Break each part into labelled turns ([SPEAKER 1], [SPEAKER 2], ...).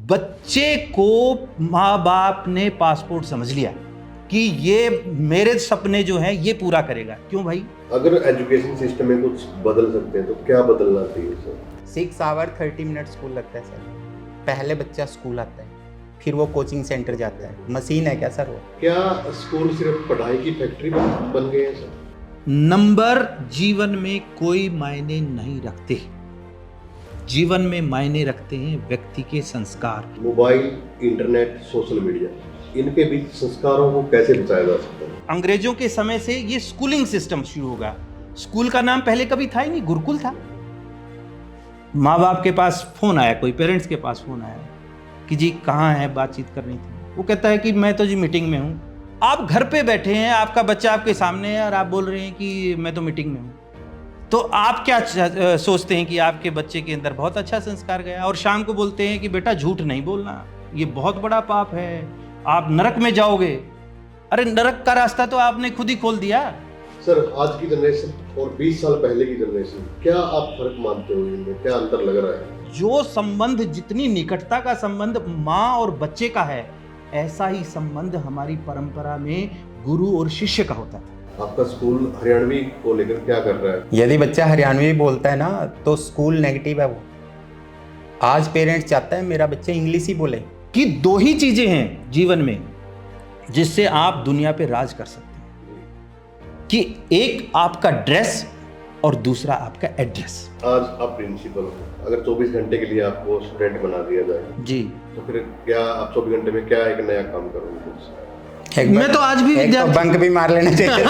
[SPEAKER 1] बच्चे को माँ बाप ने पासपोर्ट समझ लिया कि ये मेरे सपने जो हैं ये पूरा करेगा। क्यों भाई?
[SPEAKER 2] अगर एजुकेशन सिस्टम में कुछ बदल सकते हैं तो क्या बदलना चाहिए सर?
[SPEAKER 3] 6 आवर 30 मिनट स्कूल लगता है सर। पहले बच्चा स्कूल आता है, फिर वो कोचिंग सेंटर जाता है। मशीन है क्या सर वो?
[SPEAKER 2] क्या स्कूल सिर्फ पढ़ाई की फैक्ट्री बन गए हैं सर?
[SPEAKER 1] नंबर जीवन में कोई मायने नहीं रखते। जीवन में मायने रखते हैं व्यक्ति के संस्कार।
[SPEAKER 2] मोबाइल, इंटरनेट, सोशल मीडिया, इनके बीच संस्कारों को कैसे बचाया जा सकता है?
[SPEAKER 1] अंग्रेजों के समय से ये स्कूलिंग सिस्टम शुरू होगा। स्कूल का नाम पहले कभी था ही नहीं, गुरुकुल था। माँ बाप के पास फोन आया, कोई पेरेंट्स के पास फोन आया कि जी कहाँ है, बातचीत करनी थी। वो कहता है कि मैं तो जी मीटिंग में हूँ। आप घर पे बैठे हैं, आपका बच्चा आपके सामने है और आप बोल रहे हैं कि मैं तो मीटिंग में हूँ। तो आप क्या सोचते हैं कि आपके बच्चे के अंदर बहुत अच्छा संस्कार गया, और शाम को बोलते हैं कि बेटा झूठ नहीं बोलना, ये बहुत बड़ा पाप है, आप नरक में जाओगे। अरे नरक का रास्ता तो आपने खुद ही खोल दिया।
[SPEAKER 2] सर, आज की जनरेशन और 20 साल पहले की जनरेशन, क्या आप फर्क मानते हो? इनमें क्या अंतर लग रहा है?
[SPEAKER 1] जो संबंध, जितनी निकटता का संबंध माँ और बच्चे का है, ऐसा ही संबंध हमारी परंपरा में गुरु और शिष्य का होता था।
[SPEAKER 2] आपका स्कूल हरियाणवी को लेकर क्या कर रहा है?
[SPEAKER 3] यदि बच्चा हरियाणवी बोलता है ना तो स्कूल नेगेटिव है वो। आज पेरेंट्स चाहता है मेरा बच्चा इंग्लिश ही बोले।
[SPEAKER 1] कि दो ही चीजें हैं जीवन में जिससे आप दुनिया पे राज कर सकते हैं, कि एक आपका ड्रेस और दूसरा आपका एड्रेस।
[SPEAKER 2] आज आप प्रिंसिपल हो, अगर 24 घंटे के लिए आपको स्टूडेंट बना दिया जाए
[SPEAKER 1] जी,
[SPEAKER 2] तो फिर क्या आप 24 घंटे में क्या एक नया काम करोगे?
[SPEAKER 1] मैं तो आज भी
[SPEAKER 3] विद्यार्थी बंक भी मार लेना चाहिए।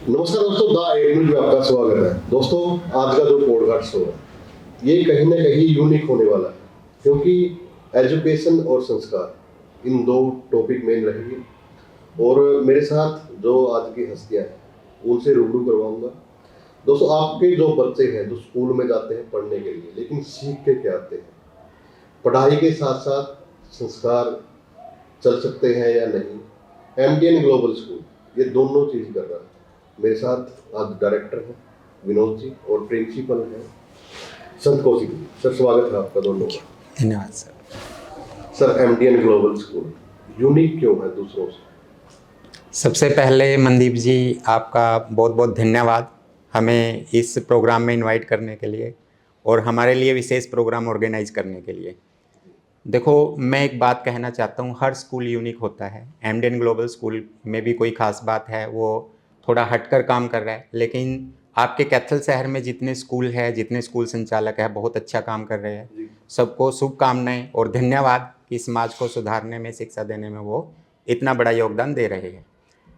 [SPEAKER 2] नमस्कार दोस्तों, द एडमिट में आपका स्वागत है। दोस्तों, आज का जो पॉडकास्ट शो है ये कहीं ना कहीं यूनिक होने वाला है, क्योंकि एजुकेशन और संस्कार इन दो टॉपिक मेन रहेंगे। और मेरे साथ जो आज की हस्तियां हैं उनसे रूबरू करवाऊंगा। दोस्तों, आपके जो बच्चे हैं जो स्कूल में जाते हैं पढ़ने के लिए, लेकिन सीख के क्या आते हैं? पढ़ाई के साथ साथ संस्कार चल सकते हैं या नहीं? एमडीएन ग्लोबल स्कूल ये दोनों चीज़ कर रहा है। मेरे साथ आज डायरेक्टर हैं विनोद जी और प्रिंसिपल हैं संत कौशिक जी। सर, स्वागत है आपका दोनों का।
[SPEAKER 3] धन्यवाद sir.
[SPEAKER 2] Sir, एमडीएन global school unique क्यों है दूसरों से?
[SPEAKER 3] सबसे पहले मनदीप जी, आपका बहुत बहुत धन्यवाद हमें इस प्रोग्राम में इनवाइट करने के लिए और हमारे लिए विशेष प्रोग्राम ऑर्गेनाइज करने के लिए। देखो, मैं एक बात कहना चाहता हूँ, हर स्कूल यूनिक होता है। एमडीएन ग्लोबल स्कूल में भी कोई ख़ास बात है, वो थोड़ा हटकर काम कर रहा है, लेकिन आपके कैथल शहर में जितने स्कूल है, जितने स्कूल संचालक है, बहुत अच्छा काम कर रहे हैं। सबको शुभकामनाएं और धन्यवाद कि समाज को सुधारने में, शिक्षा देने में वो इतना बड़ा योगदान दे रहे हैं।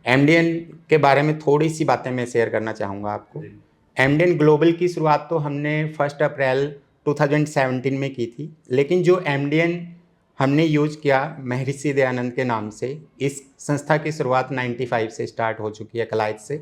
[SPEAKER 3] एमडीएन के बारे में थोड़ी सी बातें मैं शेयर करना चाहूँगा आपको। एमडीएन ग्लोबल की शुरुआत तो हमने 1 अप्रैल 2017 में की थी, लेकिन जो एमडीएन हमने यूज किया महर्षि दयानंद के नाम से, इस संस्था की शुरुआत 95 से स्टार्ट हो चुकी है कलायत से।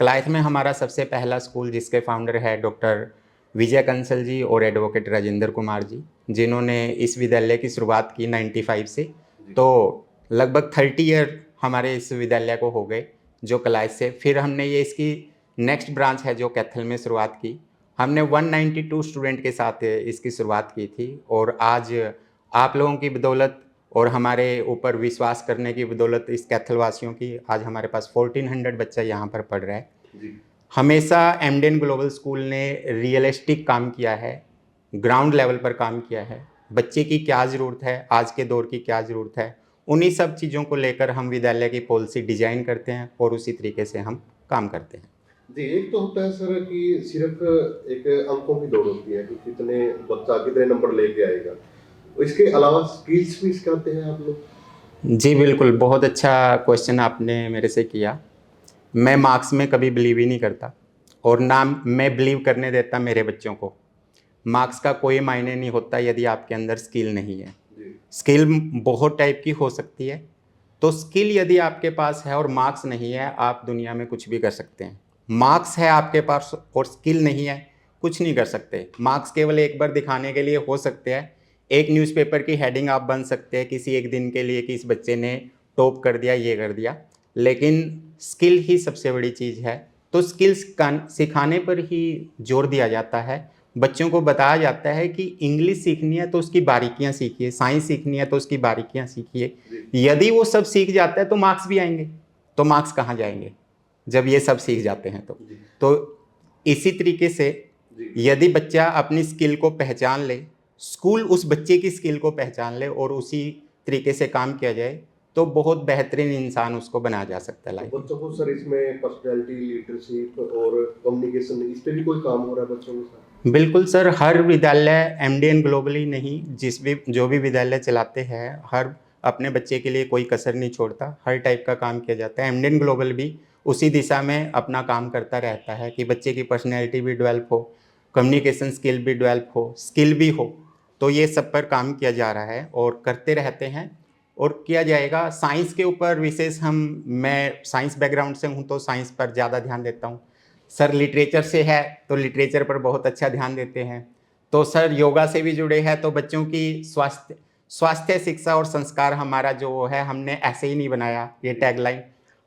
[SPEAKER 3] कलायत में हमारा सबसे पहला स्कूल, जिसके फाउंडर है डॉक्टर विजय कंसल जी और एडवोकेट राजेंद्र कुमार जी, जिन्होंने इस विद्यालय की शुरुआत की 95 से। तो लगभग 30 ईयर हमारे इस विद्यालय को हो गए जो कलायत से। फिर हमने ये इसकी नेक्स्ट ब्रांच है जो कैथल में शुरुआत की। हमने 192 स्टूडेंट के साथ इसकी शुरुआत की थी, और आज आप लोगों की बदौलत और हमारे ऊपर विश्वास करने की बदौलत, इस कैथल वासियों की, आज हमारे पास 1400 बच्चा यहाँ पर पढ़ रहा है जी। हमेशा एमडीएन ग्लोबल स्कूल ने रियलिस्टिक काम किया है, ग्राउंड लेवल पर काम किया है। बच्चे की क्या ज़रूरत है, आज के दौर की क्या ज़रूरत है, उन्हीं सब चीज़ों को लेकर हम विद्यालय की पॉलिसी डिजाइन करते हैं और उसी तरीके से हम काम करते हैं
[SPEAKER 2] जी। एक तो होता है सर कि सिर्फ एक अंकों की दौड़ होती है कि कितने बच्चा कितने नंबर लेके आएगा, इसके अलावा स्किल्स भी सिखाते हैं आप लोग?
[SPEAKER 3] जी बिल्कुल, बहुत अच्छा क्वेश्चन आपने मेरे से किया। मैं मार्क्स में कभी बिलीव ही नहीं करता, और ना मैं बिलीव करने देता मेरे बच्चों को। मार्क्स का कोई मायने नहीं होता यदि आपके अंदर स्किल नहीं है। स्किल बहुत टाइप की हो सकती है, तो स्किल यदि आपके पास है और मार्क्स नहीं है, आप दुनिया में कुछ भी कर सकते हैं। मार्क्स है आपके पास और स्किल नहीं है, कुछ नहीं कर सकते। मार्क्स केवल एक बार दिखाने के लिए हो सकते हैं, एक न्यूज़पेपर की हेडिंग आप बन सकते हैं किसी एक दिन के लिए कि इस बच्चे ने टॉप कर दिया, ये कर दिया। लेकिन स्किल ही सबसे बड़ी चीज़ है। तो स्किल्स सिखाने पर ही जोर दिया जाता है। बच्चों को बताया जाता है कि इंग्लिश सीखनी है तो उसकी बारीकियां सीखिए, साइंस सीखनी है तो उसकी बारीकियां सीखिए। यदि वो सब सीख जाता है तो मार्क्स भी आएंगे। तो मार्क्स कहाँ जाएंगे जब ये सब सीख जाते हैं? तो इसी तरीके से यदि बच्चा अपनी स्किल को पहचान ले, स्कूल उस बच्चे की स्किल को पहचान ले और उसी तरीके से काम किया जाए, तो बहुत बेहतरीन इंसान उसको बनाया जा सकता है लाइफ में।
[SPEAKER 2] बच्चों को सर इसमें पर्सनैलिटी, लीडरशिप और कम्युनिकेशन, इस पे भी कोई काम हो रहा है बच्चों के साथ?
[SPEAKER 3] बिल्कुल सर, हर विद्यालय एमडीएन ग्लोबली नहीं, जो भी विद्यालय चलाते हैं, हर अपने बच्चे के लिए कोई कसर नहीं छोड़ता, हर टाइप का काम किया जाता है। एमडीएन ग्लोबल भी उसी दिशा में अपना काम करता रहता है कि बच्चे की पर्सनैलिटी भी डेवलप हो, कम्युनिकेशन स्किल भी डेवलप हो, स्किल भी हो। तो ये सब पर काम किया जा रहा है और करते रहते हैं और किया जाएगा। साइंस के ऊपर विशेष मैं साइंस बैकग्राउंड से हूँ तो साइंस पर ज़्यादा ध्यान देता हूँ। सर लिटरेचर से है तो लिटरेचर पर बहुत अच्छा ध्यान देते हैं। तो सर योगा से भी जुड़े हैं, तो बच्चों की स्वास्थ्य शिक्षा और संस्कार हमारा जो है, हमने ऐसे ही नहीं बनाया ये टैगलाइन,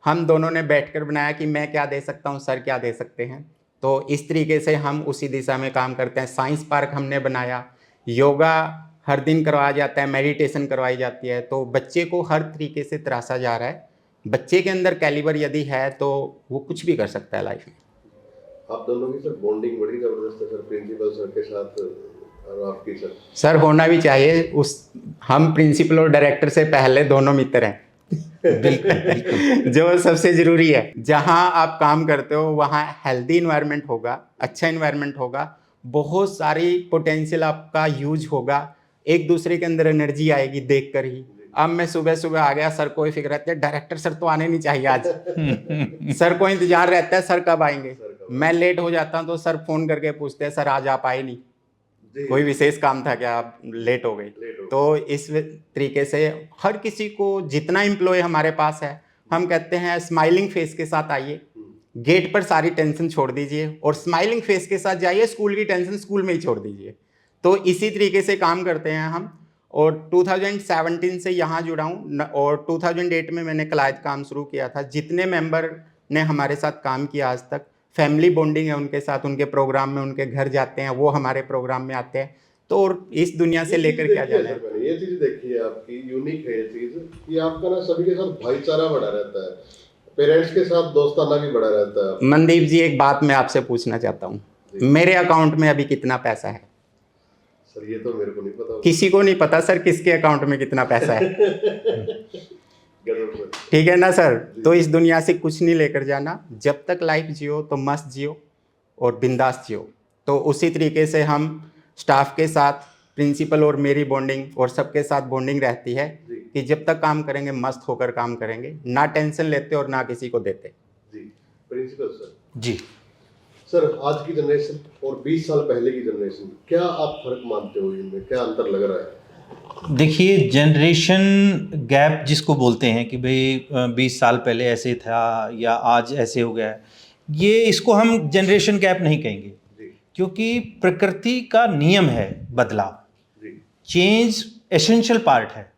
[SPEAKER 3] हम दोनों ने बैठकर बनाया कि मैं क्या दे सकता हूँ, सर क्या दे सकते हैं। तो इस तरीके से हम उसी दिशा में काम करते हैं। साइंस पार्क हमने बनाया, योगा हर दिन करवाया जाता है, मेडिटेशन करवाई जाती है। तो बच्चे को हर तरीके से तराशा जा रहा है। बच्चे के अंदर कैलिबर यदि है तो वो कुछ भी कर सकता है लाइफ में।
[SPEAKER 2] आप दोनों की सर बॉन्डिंग बड़ी जबरदस्त है सर, प्रिंसिपल सर के साथ और आपकी
[SPEAKER 3] सर होना भी चाहिए। हम प्रिंसिपल और डायरेक्टर से पहले दोनों मित्र हैं। बिल्कुल जो सबसे जरूरी है। जहां आप काम करते हो वहां हेल्दी इन्वायरमेंट होगा, अच्छा इन्वायरमेंट होगा, बहुत सारी पोटेंशियल आपका यूज होगा, एक दूसरे के अंदर एनर्जी आएगी देख कर ही। अब मैं सुबह सुबह आ गया, सर को फिक्र रहती है डायरेक्टर सर तो आने नहीं चाहिए आज। सर को इंतजार रहता है सर कब आएंगे। मैं लेट हो जाता हूँ तो सर फोन करके पूछते हैं सर आज आप आए नहीं, कोई विशेष काम था क्या, आप लेट हो गए। तो इस तरीके से हर किसी को, जितना एम्प्लॉय हमारे पास है, हम कहते हैं स्माइलिंग फेस के साथ आइए, गेट पर सारी टेंशन छोड़ दीजिए और स्माइलिंग फेस के साथ जाइए, स्कूल की टेंशन स्कूल में ही छोड़ दीजिए। तो इसी तरीके से काम करते हैं हम। और 2017 से यहाँ जुड़ा हूँ और 2008 में मैंने क्लाइंट काम शुरू किया था। जितने मेंबर ने हमारे साथ काम किया आज तक, फैमिली बॉन्डिंग है उनके साथ, उनके प्रोग्राम में उनके घर जाते हैं, वो हमारे प्रोग्राम में आते हैं। तो और इस दुनिया से लेकर क्या जाना है।
[SPEAKER 2] मैंने ये चीज देखी है आपकी, यूनिक है ये चीज कि आपका ना सभी के साथ भाईचारा बढ़ा रहता है, पेरेंट्स के साथ दोस्ताना भी बढ़ा रहता है।
[SPEAKER 3] मनदीप जी एक बात मैं आपसे पूछना चाहता हूँ, मेरे अकाउंट में अभी कितना पैसा है?
[SPEAKER 2] सर ये तो मेरे को नहीं पता।
[SPEAKER 3] किसी को नहीं पता सर किसके अकाउंट में कितना पैसा है। ठीक है ना सर। तो इस दुनिया से कुछ नहीं लेकर जाना, जब तक लाइफ जियो तो मस्त जियो और बिंदास जियो। तो उसी तरीके से हम स्टाफ के साथ, प्रिंसिपल और मेरी बॉन्डिंग और सबके साथ बॉन्डिंग रहती है कि जब तक काम करेंगे मस्त होकर काम करेंगे, ना टेंशन लेते और ना किसी को देते।
[SPEAKER 2] जी प्रिंसिपल सर।
[SPEAKER 1] जी
[SPEAKER 2] सर, आज की जनरेशन और 20 साल पहले की जनरेशन, क्या आप फर्क मानते हो, इनमें क्या अंतर लग रहा है?
[SPEAKER 1] देखिए, जनरेशन गैप जिसको बोलते हैं कि भाई 20 साल पहले ऐसे था या आज ऐसे हो गया है, ये इसको हम जनरेशन गैप नहीं कहेंगे, क्योंकि प्रकृति का नियम है बदलाव। चेंज एसेंशियल पार्ट है।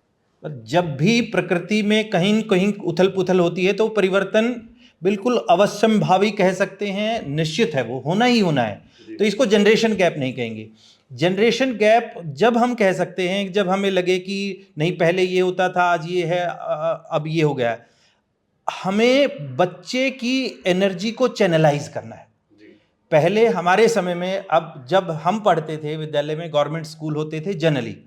[SPEAKER 1] जब भी प्रकृति में कहीं न कहीं उथल पुथल होती है तो परिवर्तन बिल्कुल अवश्यंभावी कह सकते हैं, निश्चित है, वो होना ही होना है। तो इसको जनरेशन गैप नहीं कहेंगे। जनरेशन गैप जब हम कह सकते हैं जब हमें लगे कि नहीं पहले ये होता था, आज ये है, अब ये हो गया है। हमें बच्चे की एनर्जी को चैनलाइज करना है। पहले हमारे समय में, अब जब हम पढ़ते थे विद्यालय में, गवर्नमेंट स्कूल होते थे जनरली,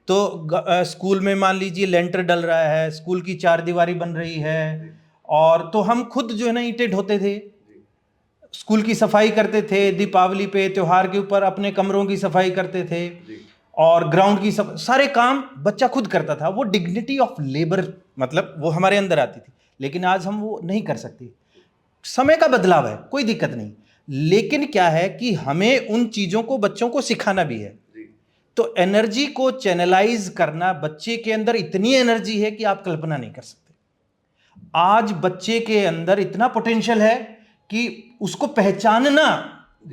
[SPEAKER 1] तो स्कूल में मान लीजिए लेंटर डल रहा है, स्कूल की चार दीवारी बन रही है, और तो हम खुद जो है ना ईंटें ढोते थे, स्कूल की सफाई करते थे, दीपावली पे त्योहार के ऊपर अपने कमरों की सफाई करते थे, और ग्राउंड की सारे काम बच्चा खुद करता था। वो डिग्निटी ऑफ लेबर मतलब वो हमारे अंदर आती थी। लेकिन आज हम वो नहीं कर सकते। समय का बदलाव है, कोई दिक्कत नहीं, लेकिन क्या है कि हमें उन चीज़ों को बच्चों को सिखाना भी है। तो एनर्जी को चैनलाइज करना, बच्चे के अंदर इतनी एनर्जी है कि आप कल्पना नहीं कर सकते। आज बच्चे के अंदर इतना पोटेंशियल है कि उसको पहचानना,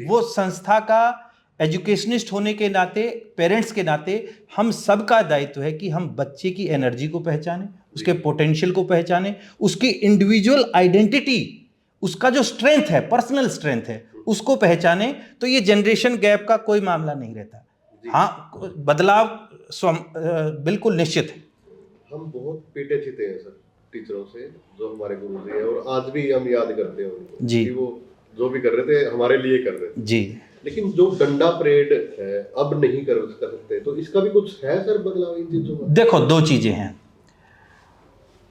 [SPEAKER 1] वो संस्था का एजुकेशनिस्ट होने के नाते, पेरेंट्स के नाते हम सबका दायित्व है कि हम बच्चे की एनर्जी को पहचानें, उसके पोटेंशियल को पहचाने, उसकी इंडिविजुअल आइडेंटिटी, उसका जो स्ट्रेंथ है, पर्सनल स्ट्रेंथ है, उसको पहचाने, तो ये जनरेशन गैप का कोई मामला नहीं रहता। हाँ, बदलाव बिल्कुल निश्चित है।
[SPEAKER 2] हम बहुत पीटे चीते हैं सर टीचरों से, जो हमारे गुरु जी हैं, और आज भी हम याद करते हैं उनको
[SPEAKER 1] जी।
[SPEAKER 2] कि वो जो भी कर रहे थे हमारे लिए कर रहे थे
[SPEAKER 1] जी।
[SPEAKER 2] लेकिन जो डंडा परेड है अब नहीं कर सकते, तो इसका भी कुछ है सर बदलाव इन चीजों में?
[SPEAKER 1] देखो, दो चीजें हैं।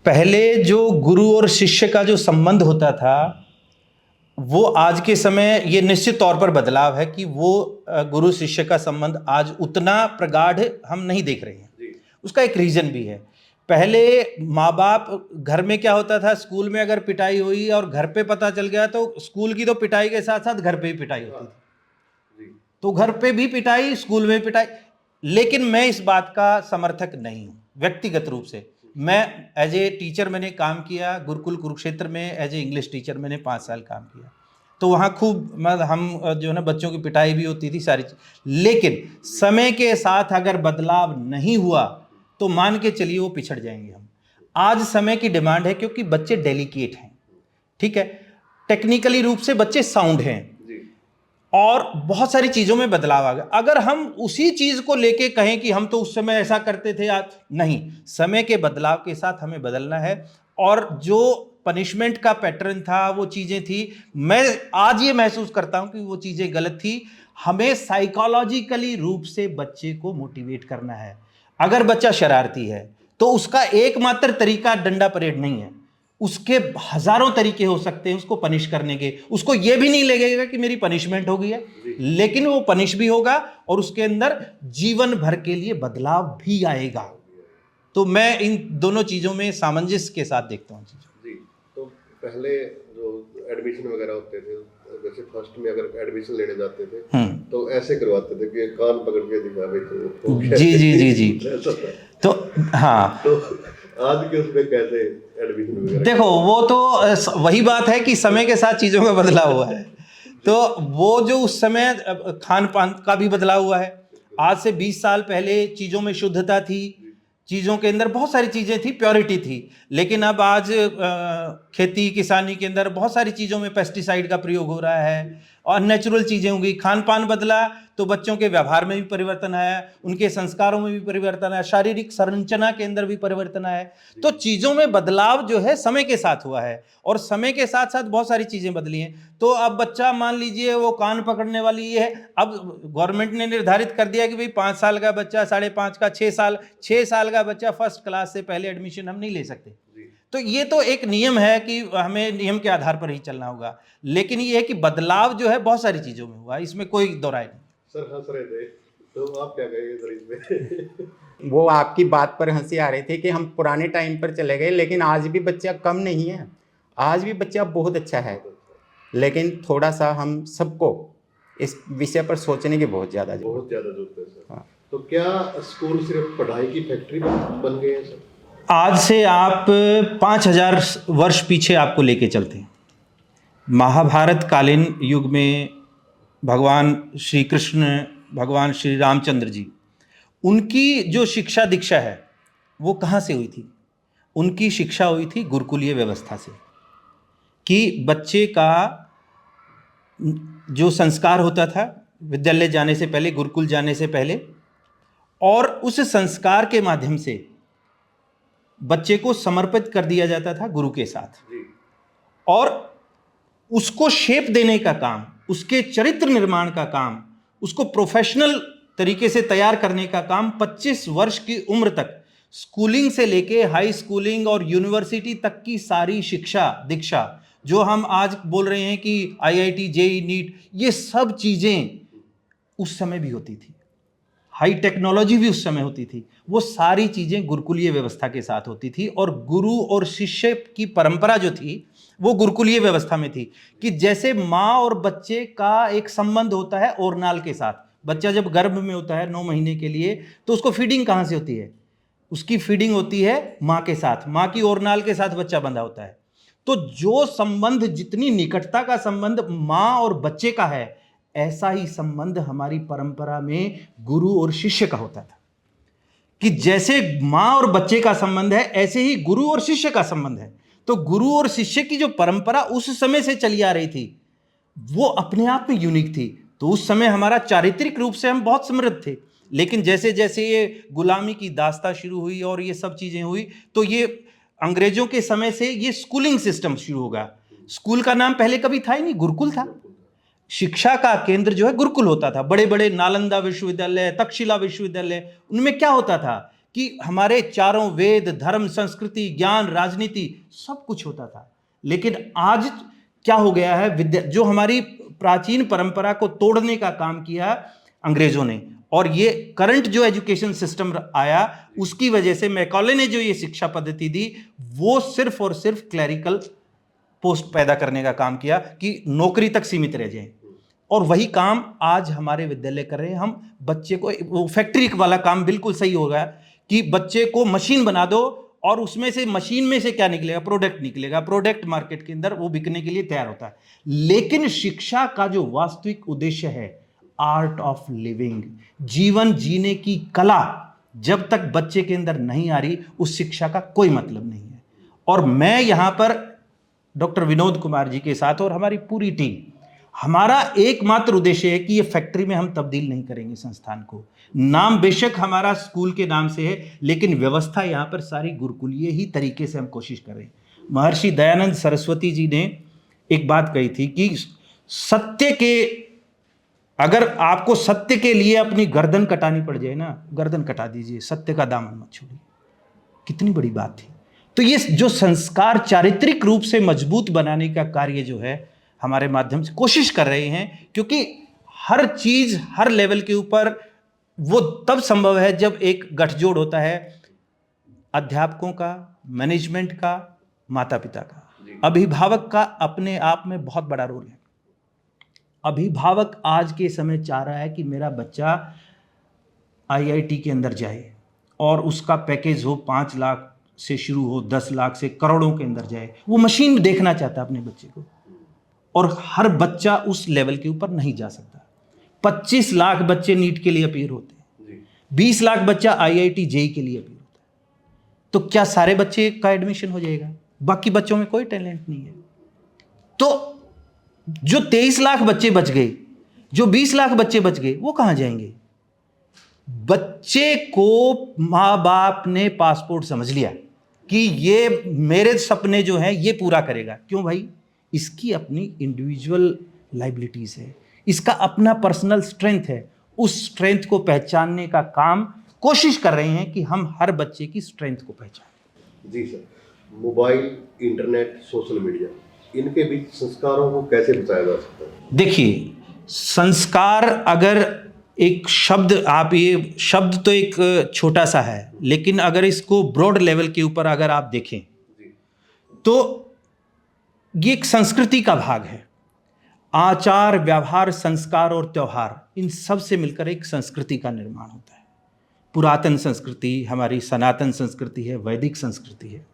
[SPEAKER 1] पहले जो गुरु और शिष्य का जो संबंध होता था, वो आज के समय ये निश्चित तौर पर बदलाव है कि वो गुरु शिष्य का संबंध आज उतना प्रगाढ़ हम नहीं देख रहे हैं। उसका एक रीजन भी है। पहले माँ बाप, घर में क्या होता था, स्कूल में अगर पिटाई हुई और घर पे पता चल गया तो स्कूल की तो पिटाई के साथ साथ घर पे भी पिटाई होती थी, तो घर पे भी पिटाई, स्कूल में पिटाई। लेकिन मैं इस बात का समर्थक नहीं हूँ व्यक्तिगत रूप से। मैं एज ए टीचर मैंने काम किया गुरुकुल कुरुक्षेत्र में, एज ए इंग्लिश टीचर मैंने 5 साल काम किया, तो वहाँ खूब मतलब हम जो है ना बच्चों की पिटाई भी होती थी, सारी चीज। लेकिन समय के साथ अगर बदलाव नहीं हुआ तो मान के चलिए वो पिछड़ जाएंगे हम। आज समय की डिमांड है, क्योंकि बच्चे डेलिकेट हैं, ठीक है, टेक्निकली रूप से बच्चे साउंड हैं और बहुत सारी चीज़ों में बदलाव आ गया। अगर हम उसी चीज़ को लेके कहें कि हम तो उस समय ऐसा करते थे, आज नहीं, समय के बदलाव के साथ हमें बदलना है। और जो पनिशमेंट का पैटर्न था, वो चीज़ें थी, मैं आज ये महसूस करता हूं कि वो चीज़ें गलत थी। हमें साइकोलॉजिकली रूप से बच्चे को मोटिवेट करना है। अगर बच्चा शरारती है तो उसका एकमात्र तरीका डंडा परेड नहीं है, उसके हजारों तरीके हो सकते हैं उसको पनिश करने के। उसको ये भी नहीं लगेगा कि मेरी पनिशमेंट हो गई है, लेकिन वो पनिश भी होगा और उसके अंदर जीवन भर के लिए बदलाव भी आएगा। तो मैं इन दोनों चीज़ों में सामंजस्य के साथ देखता हूँ
[SPEAKER 2] जी। तो पहले जो एडमिशन वगैरह होते थे, जैसे फर्स्ट में अगर एडमिशन लेने जाते थे तो ऐसे करवाते थे कि कान पकड़ के दिखा भाई तो
[SPEAKER 1] जी जी जी जी। तो हाँ,
[SPEAKER 2] तो आज के उसमें कैसे एडमिशन वगैरह?
[SPEAKER 1] देखो, वो तो वही बात है कि समय के साथ चीज़ों का बदलाव हुआ है। तो वो जो उस समय खान पान का भी बदलाव हुआ है। आज से 20 साल पहले चीज़ों में शुद्धता थी, चीज़ों के अंदर बहुत सारी चीज़ें थी, प्योरिटी थी। लेकिन अब आज खेती किसानी के अंदर बहुत सारी चीज़ों में पेस्टिसाइड का प्रयोग हो रहा है और नेचुरल चीज़ें होंगी। खान पान बदला तो बच्चों के व्यवहार में भी परिवर्तन आया, उनके संस्कारों में भी परिवर्तन आया, शारीरिक संरचना के अंदर भी परिवर्तन आया। तो चीज़ों में बदलाव जो है समय के साथ हुआ है और समय के साथ साथ बहुत सारी चीज़ें बदली हैं। तो अब बच्चा मान लीजिए वो कान पकड़ने वाली ये है, अब गवर्नमेंट ने निर्धारित कर दिया कि भाई 5 साल का बच्चा, 5.5 का, 6 साल का बच्चा फर्स्ट क्लास से पहले एडमिशन हम नहीं ले सकते। तो ये तो एक नियम है कि हमें नियम के आधार पर ही चलना होगा। लेकिन ये है कि बदलाव जो है बहुत सारी चीज़ों में हुआ, इसमें कोई दो राय नहीं।
[SPEAKER 2] सर हंस रहे थे, तो आप क्या कहेंगे सर इसमें?
[SPEAKER 3] वो आपकी बात पर हंसी आ रही थी कि हम पुराने टाइम पर चले गए, लेकिन आज भी बच्चा कम नहीं है, आज भी बच्चा बहुत अच्छा है। लेकिन थोड़ा सा हम सबको इस विषय पर सोचने की बहुत ज़्यादा
[SPEAKER 2] जरूरत है सर।
[SPEAKER 3] हाँ।
[SPEAKER 2] तो क्या स्कूल सिर्फ पढ़ाई की फैक्ट्री बन गए हैं सर?
[SPEAKER 1] आज से आप 5000 वर्ष पीछे आपको लेके चलते हैं। महाभारत कालीन युग में भगवान श्री कृष्ण, भगवान श्री रामचंद्र जी, उनकी जो शिक्षा दीक्षा है वो कहाँ से हुई थी? उनकी शिक्षा हुई थी गुरुकुलीय व्यवस्था से, कि बच्चे का जो संस्कार होता था विद्यालय जाने से पहले, गुरुकुल जाने से पहले, और उस संस्कार के माध्यम से बच्चे को समर्पित कर दिया जाता था गुरु के साथ, और उसको शेप देने का काम, उसके चरित्र निर्माण का काम, उसको प्रोफेशनल तरीके से तैयार करने का काम 25 वर्ष की उम्र तक, स्कूलिंग से लेके हाई स्कूलिंग और यूनिवर्सिटी तक की सारी शिक्षा दीक्षा, जो हम आज बोल रहे हैं कि IIT, JEE, नीट, ये सब चीज़ें उस समय भी होती थी। हाई टेक्नोलॉजी भी उस समय होती थी। वो सारी चीज़ें गुरुकुलीय व्यवस्था के साथ होती थी, और गुरु और शिष्य की परंपरा जो थी वो गुरुकुलीय व्यवस्था में थी, कि जैसे माँ और बच्चे का एक संबंध होता है ओरनाल के साथ। बच्चा जब गर्भ में होता है 9 महीने के लिए, तो उसको फीडिंग कहाँ से होती है? उसकी फीडिंग होती है माँ के साथ, माँ की ओरनाल के साथ बच्चा बंधा होता है। तो जो संबंध, जितनी निकटता का संबंध माँ और बच्चे का है, ऐसा ही संबंध हमारी परंपरा में गुरु और शिष्य का होता था। कि जैसे माँ और बच्चे का संबंध है, ऐसे ही गुरु और शिष्य का संबंध है। तो गुरु और शिष्य की जो परंपरा उस समय से चली आ रही थी, वो अपने आप में यूनिक थी। तो उस समय हमारा चारित्रिक रूप से हम बहुत समृद्ध थे, लेकिन जैसे जैसे ये गुलामी की दास्ता शुरू हुई और ये सब चीजें हुई, तो ये अंग्रेजों के समय से ये स्कूलिंग सिस्टम शुरू होगा। स्कूल का नाम पहले कभी था ही नहीं, गुरुकुल था। शिक्षा का केंद्र जो है गुरुकुल होता था। बड़े बड़े नालंदा विश्वविद्यालय, तक्षशिला विश्वविद्यालय, उनमें क्या होता था कि हमारे चारों वेद, धर्म, संस्कृति, ज्ञान, राजनीति सब कुछ होता था। लेकिन आज क्या हो गया है, जो हमारी प्राचीन परंपरा को तोड़ने का काम किया अंग्रेजों ने, और ये करंट जो एजुकेशन सिस्टम आया, उसकी वजह से मैकॉले ने जो ये शिक्षा पद्धति दी, वो सिर्फ और सिर्फ क्लैरिकल पोस्ट पैदा करने का काम किया कि नौकरी तक सीमित रह जाए। और वही काम आज हमारे विद्यालय कर रहे हैं। हम बच्चे को, वो फैक्ट्री वाला काम बिल्कुल सही होगा कि बच्चे को मशीन बना दो और उसमें से, मशीन में से क्या निकलेगा, प्रोडक्ट निकलेगा। प्रोडक्ट मार्केट के अंदर वो बिकने के लिए तैयार होता है। लेकिन शिक्षा का जो वास्तविक उद्देश्य है, आर्ट ऑफ लिविंग, जीवन जीने की कला, जब तक बच्चे के अंदर नहीं आ रही, उस शिक्षा का कोई मतलब नहीं है। और मैं यहां पर डॉक्टर विनोद कुमार जी के साथ और हमारी पूरी टीम, हमारा एकमात्र उद्देश्य है कि ये फैक्ट्री में हम तब्दील नहीं करेंगे संस्थान को। नाम बेशक हमारा स्कूल के नाम से है, लेकिन व्यवस्था यहाँ पर सारी गुरुकुलीय ही तरीके से हम कोशिश कर रहे हैं। महर्षि दयानंद सरस्वती जी ने एक बात कही थी कि सत्य के, अगर आपको सत्य के लिए अपनी गर्दन कटानी पड़ जाए ना, गर्दन कटा दीजिए, सत्य का दामन मत छोड़िए। कितनी बड़ी बात थी। तो ये जो संस्कार चारित्रिक रूप से मजबूत बनाने का कार्य जो है, हमारे माध्यम से कोशिश कर रहे हैं, क्योंकि हर चीज हर लेवल के ऊपर वो तब संभव है जब एक गठजोड़ होता है अध्यापकों का, मैनेजमेंट का, माता पिता का, अभिभावक का अपने आप में बहुत बड़ा रोल है। अभिभावक आज के समय चाह रहा है कि मेरा बच्चा आईआईटी के अंदर जाए और उसका पैकेज हो 5 लाख से शुरू हो, 10 लाख से करोड़ों के अंदर जाए। वो मशीन देखना चाहता है अपने बच्चे को, और हर बच्चा उस लेवल के ऊपर नहीं जा सकता। 25 लाख बच्चे नीट के लिए अपीयर होते हैं, 20 लाख बच्चा आईआईटी जेई के लिए अपीयर होता है। तो क्या सारे बच्चे का एडमिशन हो जाएगा? बाकी बच्चों में कोई टैलेंट नहीं है। तो जो 23 लाख बच्चे बच गए, जो 20 लाख बच्चे बच गए, वो कहां जाएंगे? बच्चे को माँ बाप ने पासपोर्ट समझ लिया कि ये मेरे सपने जो हैं ये पूरा करेगा। क्यों भाई? इसकी अपनी इंडिविजुअल लाइबिलिटीज है, इसका अपना पर्सनल स्ट्रेंथ है। उस स्ट्रेंथ को पहचानने का काम कोशिश कर रहे हैं कि हम हर बच्चे की स्ट्रेंथ को पहचानें।
[SPEAKER 2] जी sir, mobile, internet, social media, इनके बीच संस्कारों को कैसे बचाया जा सकता है?
[SPEAKER 1] देखिए, संस्कार, अगर एक शब्द, आप ये शब्द तो एक छोटा सा है, लेकिन अगर इसको ब्रॉड लेवल के ऊपर अगर आप देखें तो ये एक संस्कृति का भाग है। आचार, व्यवहार, संस्कार और त्योहार, इन सब से मिलकर एक संस्कृति का निर्माण होता है। पुरातन संस्कृति हमारी सनातन संस्कृति है, वैदिक संस्कृति है।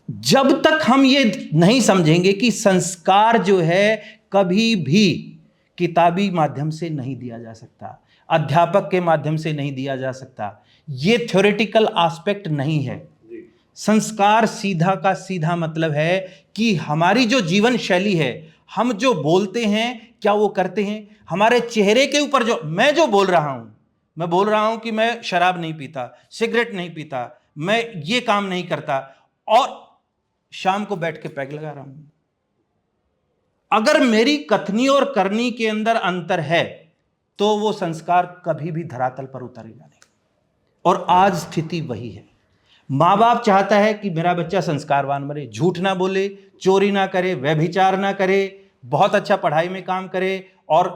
[SPEAKER 1] जब तक हम ये नहीं समझेंगे कि संस्कार जो है कभी भी किताबी माध्यम से नहीं दिया जा सकता, अध्यापक के माध्यम से नहीं दिया जा सकता, ये थ्योरेटिकल एस्पेक्ट नहीं है। संस्कार सीधा का सीधा मतलब है कि हमारी जो जीवन शैली है, हम जो बोलते हैं, क्या वो करते हैं? हमारे चेहरे के ऊपर जो मैं बोल रहा हूं, मैं बोल रहा हूं कि मैं शराब नहीं पीता, सिगरेट नहीं पीता, मैं ये काम नहीं करता, और शाम को बैठ के पैग लगा रहा हूं। अगर मेरी कथनी और करनी के अंदर अंतर है, तो वो संस्कार कभी भी धरातल पर उतरेगा नहीं। और आज स्थिति वही है। माँ बाप चाहता है कि मेरा बच्चा संस्कारवान बने, झूठ ना बोले, चोरी ना करे, व्यभिचार ना करे, बहुत अच्छा पढ़ाई में काम करे और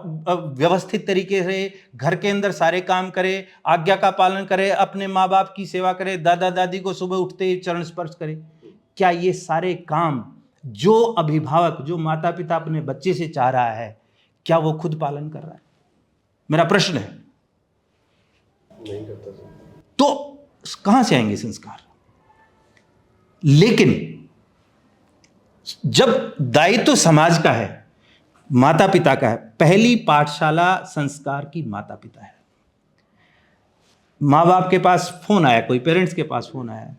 [SPEAKER 1] व्यवस्थित तरीके से घर के अंदर सारे काम करे, आज्ञा का पालन करे, अपने माँ बाप की सेवा करे, दादा दादी को सुबह उठते ही चरण स्पर्श करे। क्या ये सारे काम जो अभिभावक, जो माता पिता अपने बच्चे से चाह रहा है, क्या वो खुद पालन कर रहा है? मेरा प्रश्न है।
[SPEAKER 2] नहीं करता सर।
[SPEAKER 1] तो कहां से आएंगे संस्कार? लेकिन जब दायित्व समाज का है, माता पिता का है, पहली पाठशाला संस्कार की माता पिता है। माँ बाप के पास फ़ोन आया, कोई पेरेंट्स के पास फ़ोन आया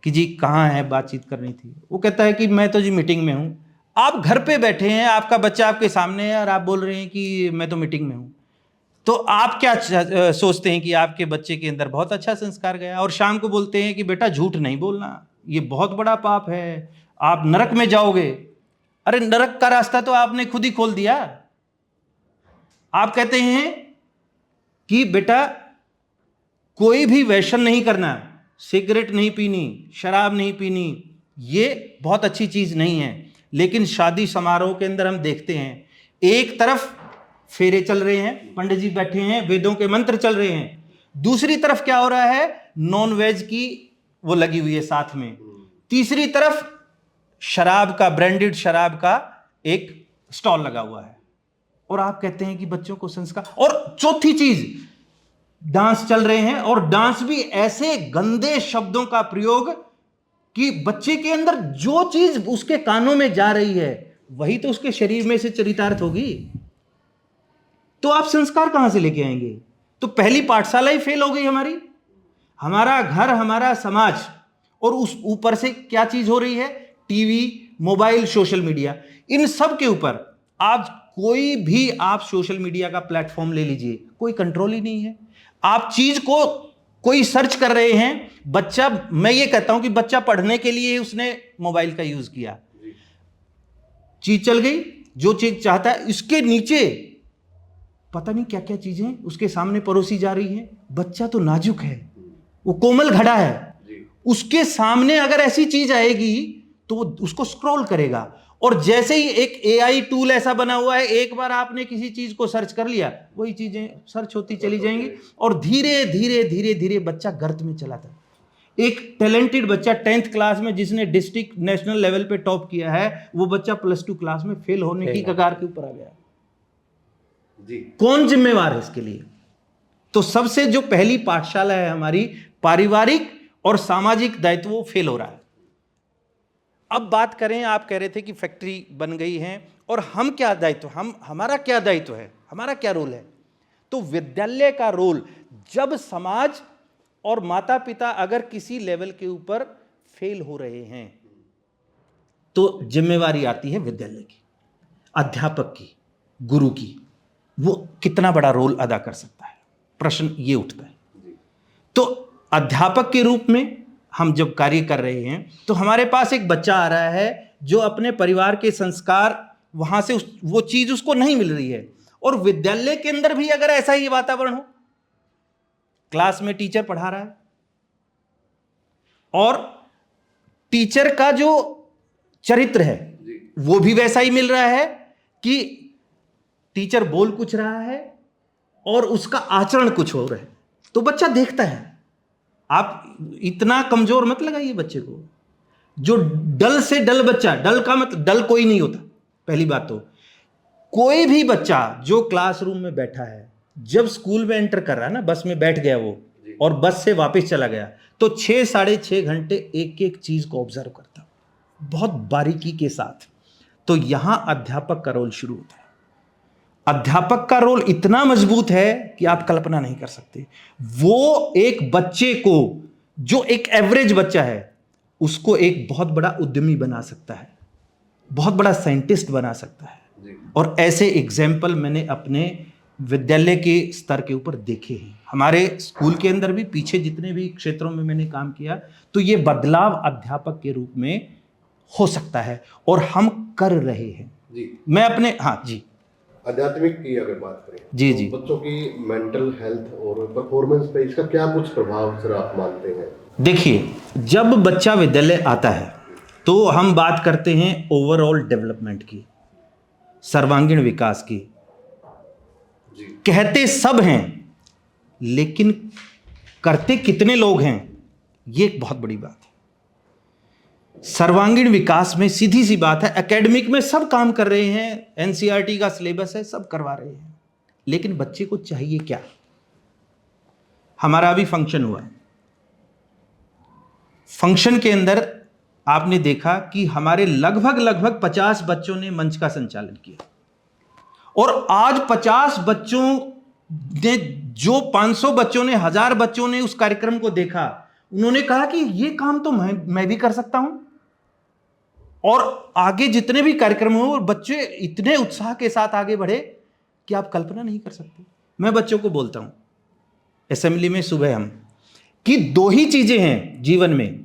[SPEAKER 1] कि जी कहाँ है, बातचीत करनी थी। वो कहता है कि मैं तो जी मीटिंग में हूँ। आप घर पे बैठे हैं, आपका बच्चा आपके सामने है और आप बोल रहे हैं कि मैं तो मीटिंग में हूँ। तो आप क्या सोचते हैं कि आपके बच्चे के अंदर बहुत अच्छा संस्कार गया, और शाम को बोलते हैं कि बेटा झूठ नहीं बोलना, ये बहुत बड़ा पाप है, आप नरक में जाओगे। अरे नरक का रास्ता तो आपने खुद ही खोल दिया। आप कहते हैं कि बेटा कोई भी व्यसन नहीं करना, सिगरेट नहीं पीनी, शराब नहीं पीनी, ये बहुत अच्छी चीज नहीं है। लेकिन शादी समारोह के अंदर हम देखते हैं एक तरफ फेरे चल रहे हैं, पंडित जी बैठे हैं, वेदों के मंत्र चल रहे हैं, दूसरी तरफ क्या हो रहा है, नॉन वेज की वो लगी हुई है साथ में, तीसरी तरफ शराब का, ब्रांडेड शराब का एक स्टॉल लगा हुआ है, और आप कहते हैं कि बच्चों को संस्कार। और चौथी चीज, डांस चल रहे हैं, और डांस भी ऐसे गंदे शब्दों का प्रयोग कि बच्चे के अंदर जो चीज उसके कानों में जा रही है वही तो उसके शरीर में से चरितार्थ होगी। तो आप संस्कार कहां से लेके आएंगे? तो पहली पाठशाला ही फेल हो गई हमारी, हमारा घर, हमारा समाज। और उस ऊपर से क्या चीज हो रही है, टीवी, मोबाइल, सोशल मीडिया, इन सब के ऊपर आज कोई भी आप सोशल मीडिया का प्लेटफॉर्म ले लीजिए, कोई कंट्रोल ही नहीं है। आप चीज को कोई सर्च कर रहे हैं, बच्चा, मैं ये कहता हूं कि बच्चा पढ़ने के लिए उसने मोबाइल का यूज किया, चीज चल गई, जो चीज चाहता है, इसके नीचे पता नहीं क्या क्या चीजें उसके सामने परोसी जा रही हैं। बच्चा तो नाजुक है, वो कोमल घड़ा है, उसके सामने अगर ऐसी चीज आएगी तो वो उसको स्क्रॉल करेगा। और जैसे ही एक एआई टूल ऐसा बना हुआ है, एक बार आपने किसी चीज को सर्च कर लिया, वही चीजें सर्च होती चली जाएंगी, और धीरे धीरे धीरे धीरे बच्चा गर्त में चला था। एक टैलेंटेड बच्चा 10th क्लास में जिसने डिस्ट्रिक्ट नेशनल लेवल पे टॉप किया है, वो बच्चा +2 क्लास में फेल होने की कगार के ऊपर आ गया जी। कौन जिम्मेवार है इसके लिए? तो सबसे जो पहली पाठशाला है हमारी, पारिवारिक और सामाजिक दायित्व, वो फेल हो रहा है। अब बात करें, आप कह रहे थे कि फैक्ट्री बन गई है, और हम क्या दायित्व, हमारा क्या दायित्व है, हमारा क्या रोल है? तो विद्यालय का रोल, जब समाज और माता पिता अगर किसी लेवल के ऊपर फेल हो रहे हैं तो जिम्मेवारी आती है विद्यालय की, अध्यापक की, गुरु की। वो कितना बड़ा रोल अदा कर सकता है, प्रश्न ये उठता है। तो अध्यापक के रूप में हम जब कार्य कर रहे हैं, तो हमारे पास एक बच्चा आ रहा है जो अपने परिवार के संस्कार, वहां से वो चीज उसको नहीं मिल रही है। और विद्यालय के अंदर भी अगर ऐसा ही वातावरण हो, क्लास में टीचर पढ़ा रहा है और टीचर का जो चरित्र है वो भी वैसा ही मिल रहा है कि टीचर बोल कुछ रहा है और उसका आचरण कुछ हो रहा है, तो बच्चा देखता है। आप इतना कमजोर मत लगाइए बच्चे को। जो डल से डल बच्चा, डल का मतलब डल कोई नहीं होता। पहली बात तो कोई भी बच्चा जो क्लासरूम में बैठा है, जब स्कूल में एंटर कर रहा है ना, बस में बैठ गया वो और बस से वापस चला गया, तो 6 साढ़े 6 घंटे एक एक चीज को ऑब्जर्व करता, बहुत बारीकी के साथ। तो यहां अध्यापक का रोल शुरू होता है। अध्यापक का रोल इतना मजबूत है कि आप कल्पना नहीं कर सकते। वो एक बच्चे को, जो एक एवरेज बच्चा है, उसको एक बहुत बड़ा उद्यमी बना सकता है, बहुत बड़ा साइंटिस्ट बना सकता है। और ऐसे एग्जाम्पल मैंने अपने विद्यालय के स्तर के ऊपर देखे हैं। हमारे स्कूल के अंदर भी, पीछे जितने भी क्षेत्रों में मैंने काम किया, तो ये बदलाव अध्यापक के रूप में हो सकता है और हम कर रहे हैं जी। मैं अपने, हाँ जी,
[SPEAKER 2] आध्यात्मिक की अगर बात करें
[SPEAKER 1] जी
[SPEAKER 2] तो
[SPEAKER 1] जी,
[SPEAKER 2] बच्चों की मेंटल हेल्थ और परफॉर्मेंस पे इसका क्या कुछ प्रभाव सर आप मानते हैं?
[SPEAKER 1] देखिए, जब बच्चा विद्यालय आता है तो हम बात करते हैं ओवरऑल डेवलपमेंट की, सर्वांगीण विकास की।
[SPEAKER 2] जी।
[SPEAKER 1] कहते सब हैं, लेकिन करते कितने लोग हैं, ये एक बहुत बड़ी बात है। सर्वांगीण विकास में सीधी सी बात है, एकेडमिक में सब काम कर रहे हैं, एनसीईआरटी का सिलेबस है, सब करवा रहे हैं, लेकिन बच्चे को चाहिए क्या? हमारा अभी फंक्शन हुआ, फंक्शन के अंदर आपने देखा कि हमारे लगभग 50 बच्चों ने मंच का संचालन किया, और आज 50 बच्चों ने जो 500 बच्चों ने, 1000 बच्चों ने उस कार्यक्रम को देखा, उन्होंने कहा कि ये काम तो मैं भी कर सकता हूं। और आगे जितने भी कार्यक्रम हो, बच्चे इतने उत्साह के साथ आगे बढ़े कि आप कल्पना नहीं कर सकते। मैं बच्चों को बोलता हूं असेंबली में सुबह हम, कि 2 ही चीजें हैं जीवन में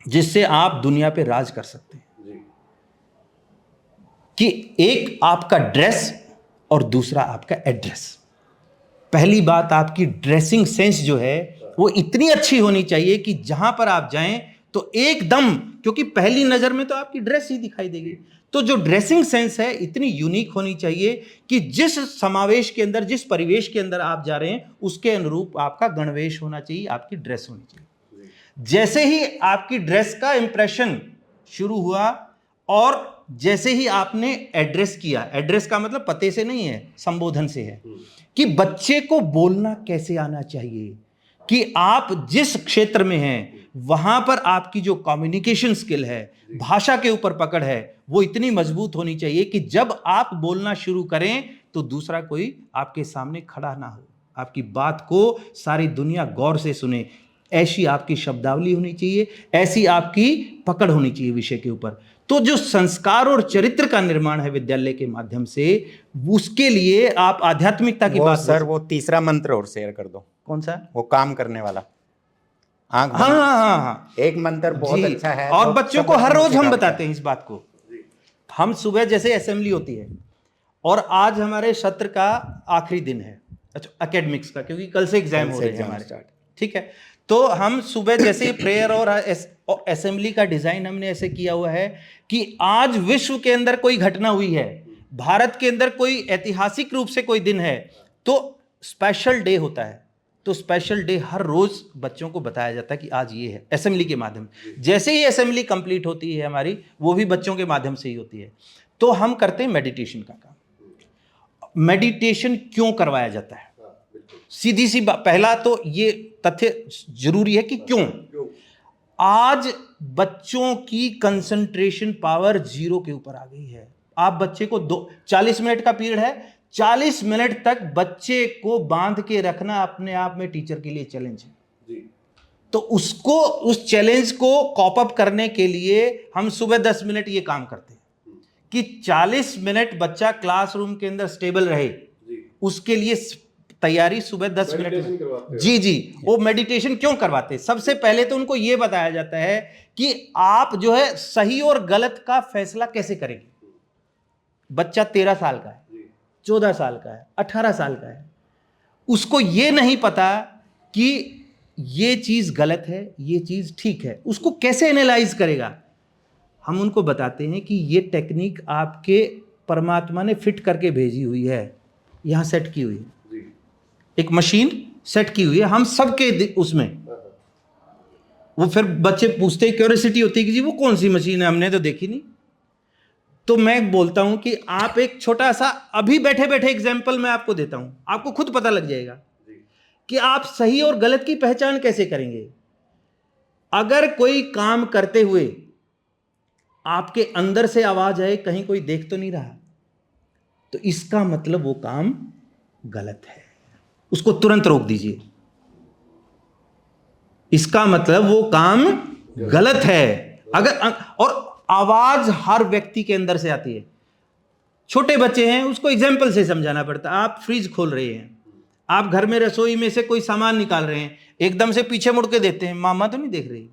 [SPEAKER 1] जिससे आप दुनिया पे राज कर सकते हैं, कि एक आपका ड्रेस और दूसरा आपका एड्रेस। पहली बात, आपकी ड्रेसिंग सेंस जो है वो इतनी अच्छी होनी चाहिए कि जहां पर आप जाएं तो एकदम, क्योंकि पहली नजर में तो आपकी ड्रेस ही दिखाई देगी, तो जो ड्रेसिंग सेंस है इतनी यूनिक होनी चाहिए कि जिस समावेश के अंदर, जिस परिवेश के अंदर आप जा रहे हैं उसके अनुरूप आपका गणवेश होना चाहिए, आपकी ड्रेस होनी चाहिए। जैसे ही आपकी ड्रेस का इंप्रेशन शुरू हुआ और जैसे ही आपने एड्रेस किया, एड्रेस का मतलब पते से नहीं है, संबोधन से है, कि बच्चे को बोलना कैसे आना चाहिए, कि आप जिस क्षेत्र में हैं वहां पर आपकी जो कम्युनिकेशन स्किल है, भाषा के ऊपर पकड़ है, वो इतनी मजबूत होनी चाहिए कि जब आप बोलना शुरू करें तो दूसरा कोई आपके सामने खड़ा ना हो, आपकी बात को सारी दुनिया गौर से सुने। ऐसी आपकी शब्दावली होनी चाहिए, ऐसी आपकी पकड़ होनी चाहिए विषय के ऊपर। तो जो संस्कार और चरित्र का निर्माण है विद्यालय के माध्यम से, उसके लिए आप आध्यात्मिकता की बात,
[SPEAKER 3] सर वो तीसरा मंत्र और शेयर कर दो।
[SPEAKER 1] कौन सा?
[SPEAKER 3] वो काम करने वाला, आंख
[SPEAKER 1] हाँ हाँ हाँ हाँ,
[SPEAKER 3] एक मंत्र बहुत अच्छा है।
[SPEAKER 1] और
[SPEAKER 3] तो
[SPEAKER 1] बच्चों को हर रोज हम बताते हैं इस बात को। हम सुबह जैसे असेंबली होती है, और आज हमारे सत्र का आखिरी दिन है, अच्छा एकेडमिक्स का, क्योंकि कल से एग्जाम हो रहे हैं हमारे, ठीक है। तो हम सुबह जैसे प्रेयर और असेंबली का डिजाइन हमने ऐसे किया हुआ है कि आज विश्व के अंदर कोई घटना हुई है, भारत के अंदर कोई ऐतिहासिक रूप से कोई दिन है, तो स्पेशल डे होता है। तो स्पेशल डे हर रोज बच्चों को बताया जाता है कि आज ये है, असेंबली के माध्यम से। जैसे ही असेंबली कंप्लीट होती है हमारी, वो भी बच्चों के माध्यम से ही होती है। तो हम करते हैं मेडिटेशन का काम। मेडिटेशन क्यों करवाया जाता है? सीधी सी बात, पहला तो ये तथ्य जरूरी है कि क्यों। आज बच्चों की कंसंट्रेशन पावर 0 के ऊपर आ गई है। आप बच्चे को 40 मिनट का पीरियड है, 40 मिनट तक बच्चे को बांध के रखना अपने आप में टीचर के लिए चैलेंज है। तो उसको, उस चैलेंज को कॉप अप करने के लिए हम सुबह 10 मिनट ये काम करते हैं कि 40 मिनट बच्चा क्लासरूम के अंदर स्टेबल रहे, उसके लिए तैयारी सुबह 10 मिनट में। जी, वो मेडिटेशन क्यों करवाते हैं? सबसे पहले तो उनको यह बताया जाता है कि आप जो है सही और गलत का फैसला कैसे करेंगे। बच्चा 13 साल का है, 14 साल का है, 18 साल का है, उसको ये नहीं पता कि ये चीज गलत है, ये चीज ठीक है, उसको कैसे एनालाइज करेगा। हम उनको बताते हैं कि ये टेक्निक आपके परमात्मा ने फिट करके भेजी हुई है, यहां सेट की हुई है, एक मशीन सेट की हुई है हम सबके उसमें। वो फिर बच्चे पूछते हैं, क्यूरियोसिटी होती है कि जी वो कौन सी मशीन है, हमने तो देखी नहीं। तो मैं बोलता हूं कि आप एक छोटा सा अभी बैठे बैठे एग्जाम्पल मैं आपको देता हूं, आपको खुद पता लग जाएगा कि आप सही और गलत की पहचान कैसे करेंगे। अगर कोई काम करते हुए आपके अंदर से आवाज आए कहीं कोई देख तो नहीं रहा, तो इसका मतलब वो काम गलत है, उसको तुरंत रोक दीजिए। इसका मतलब वो काम गलत है। अगर, और आवाज हर व्यक्ति के अंदर से आती है। छोटे बच्चे हैं, उसको एग्जाम्पल से समझाना पड़ता है। आप फ्रिज खोल रहे हैं, आप घर में रसोई में से कोई सामान निकाल रहे हैं, एकदम से पीछे मुड़ के देते हैं, मामा तो नहीं देख रही,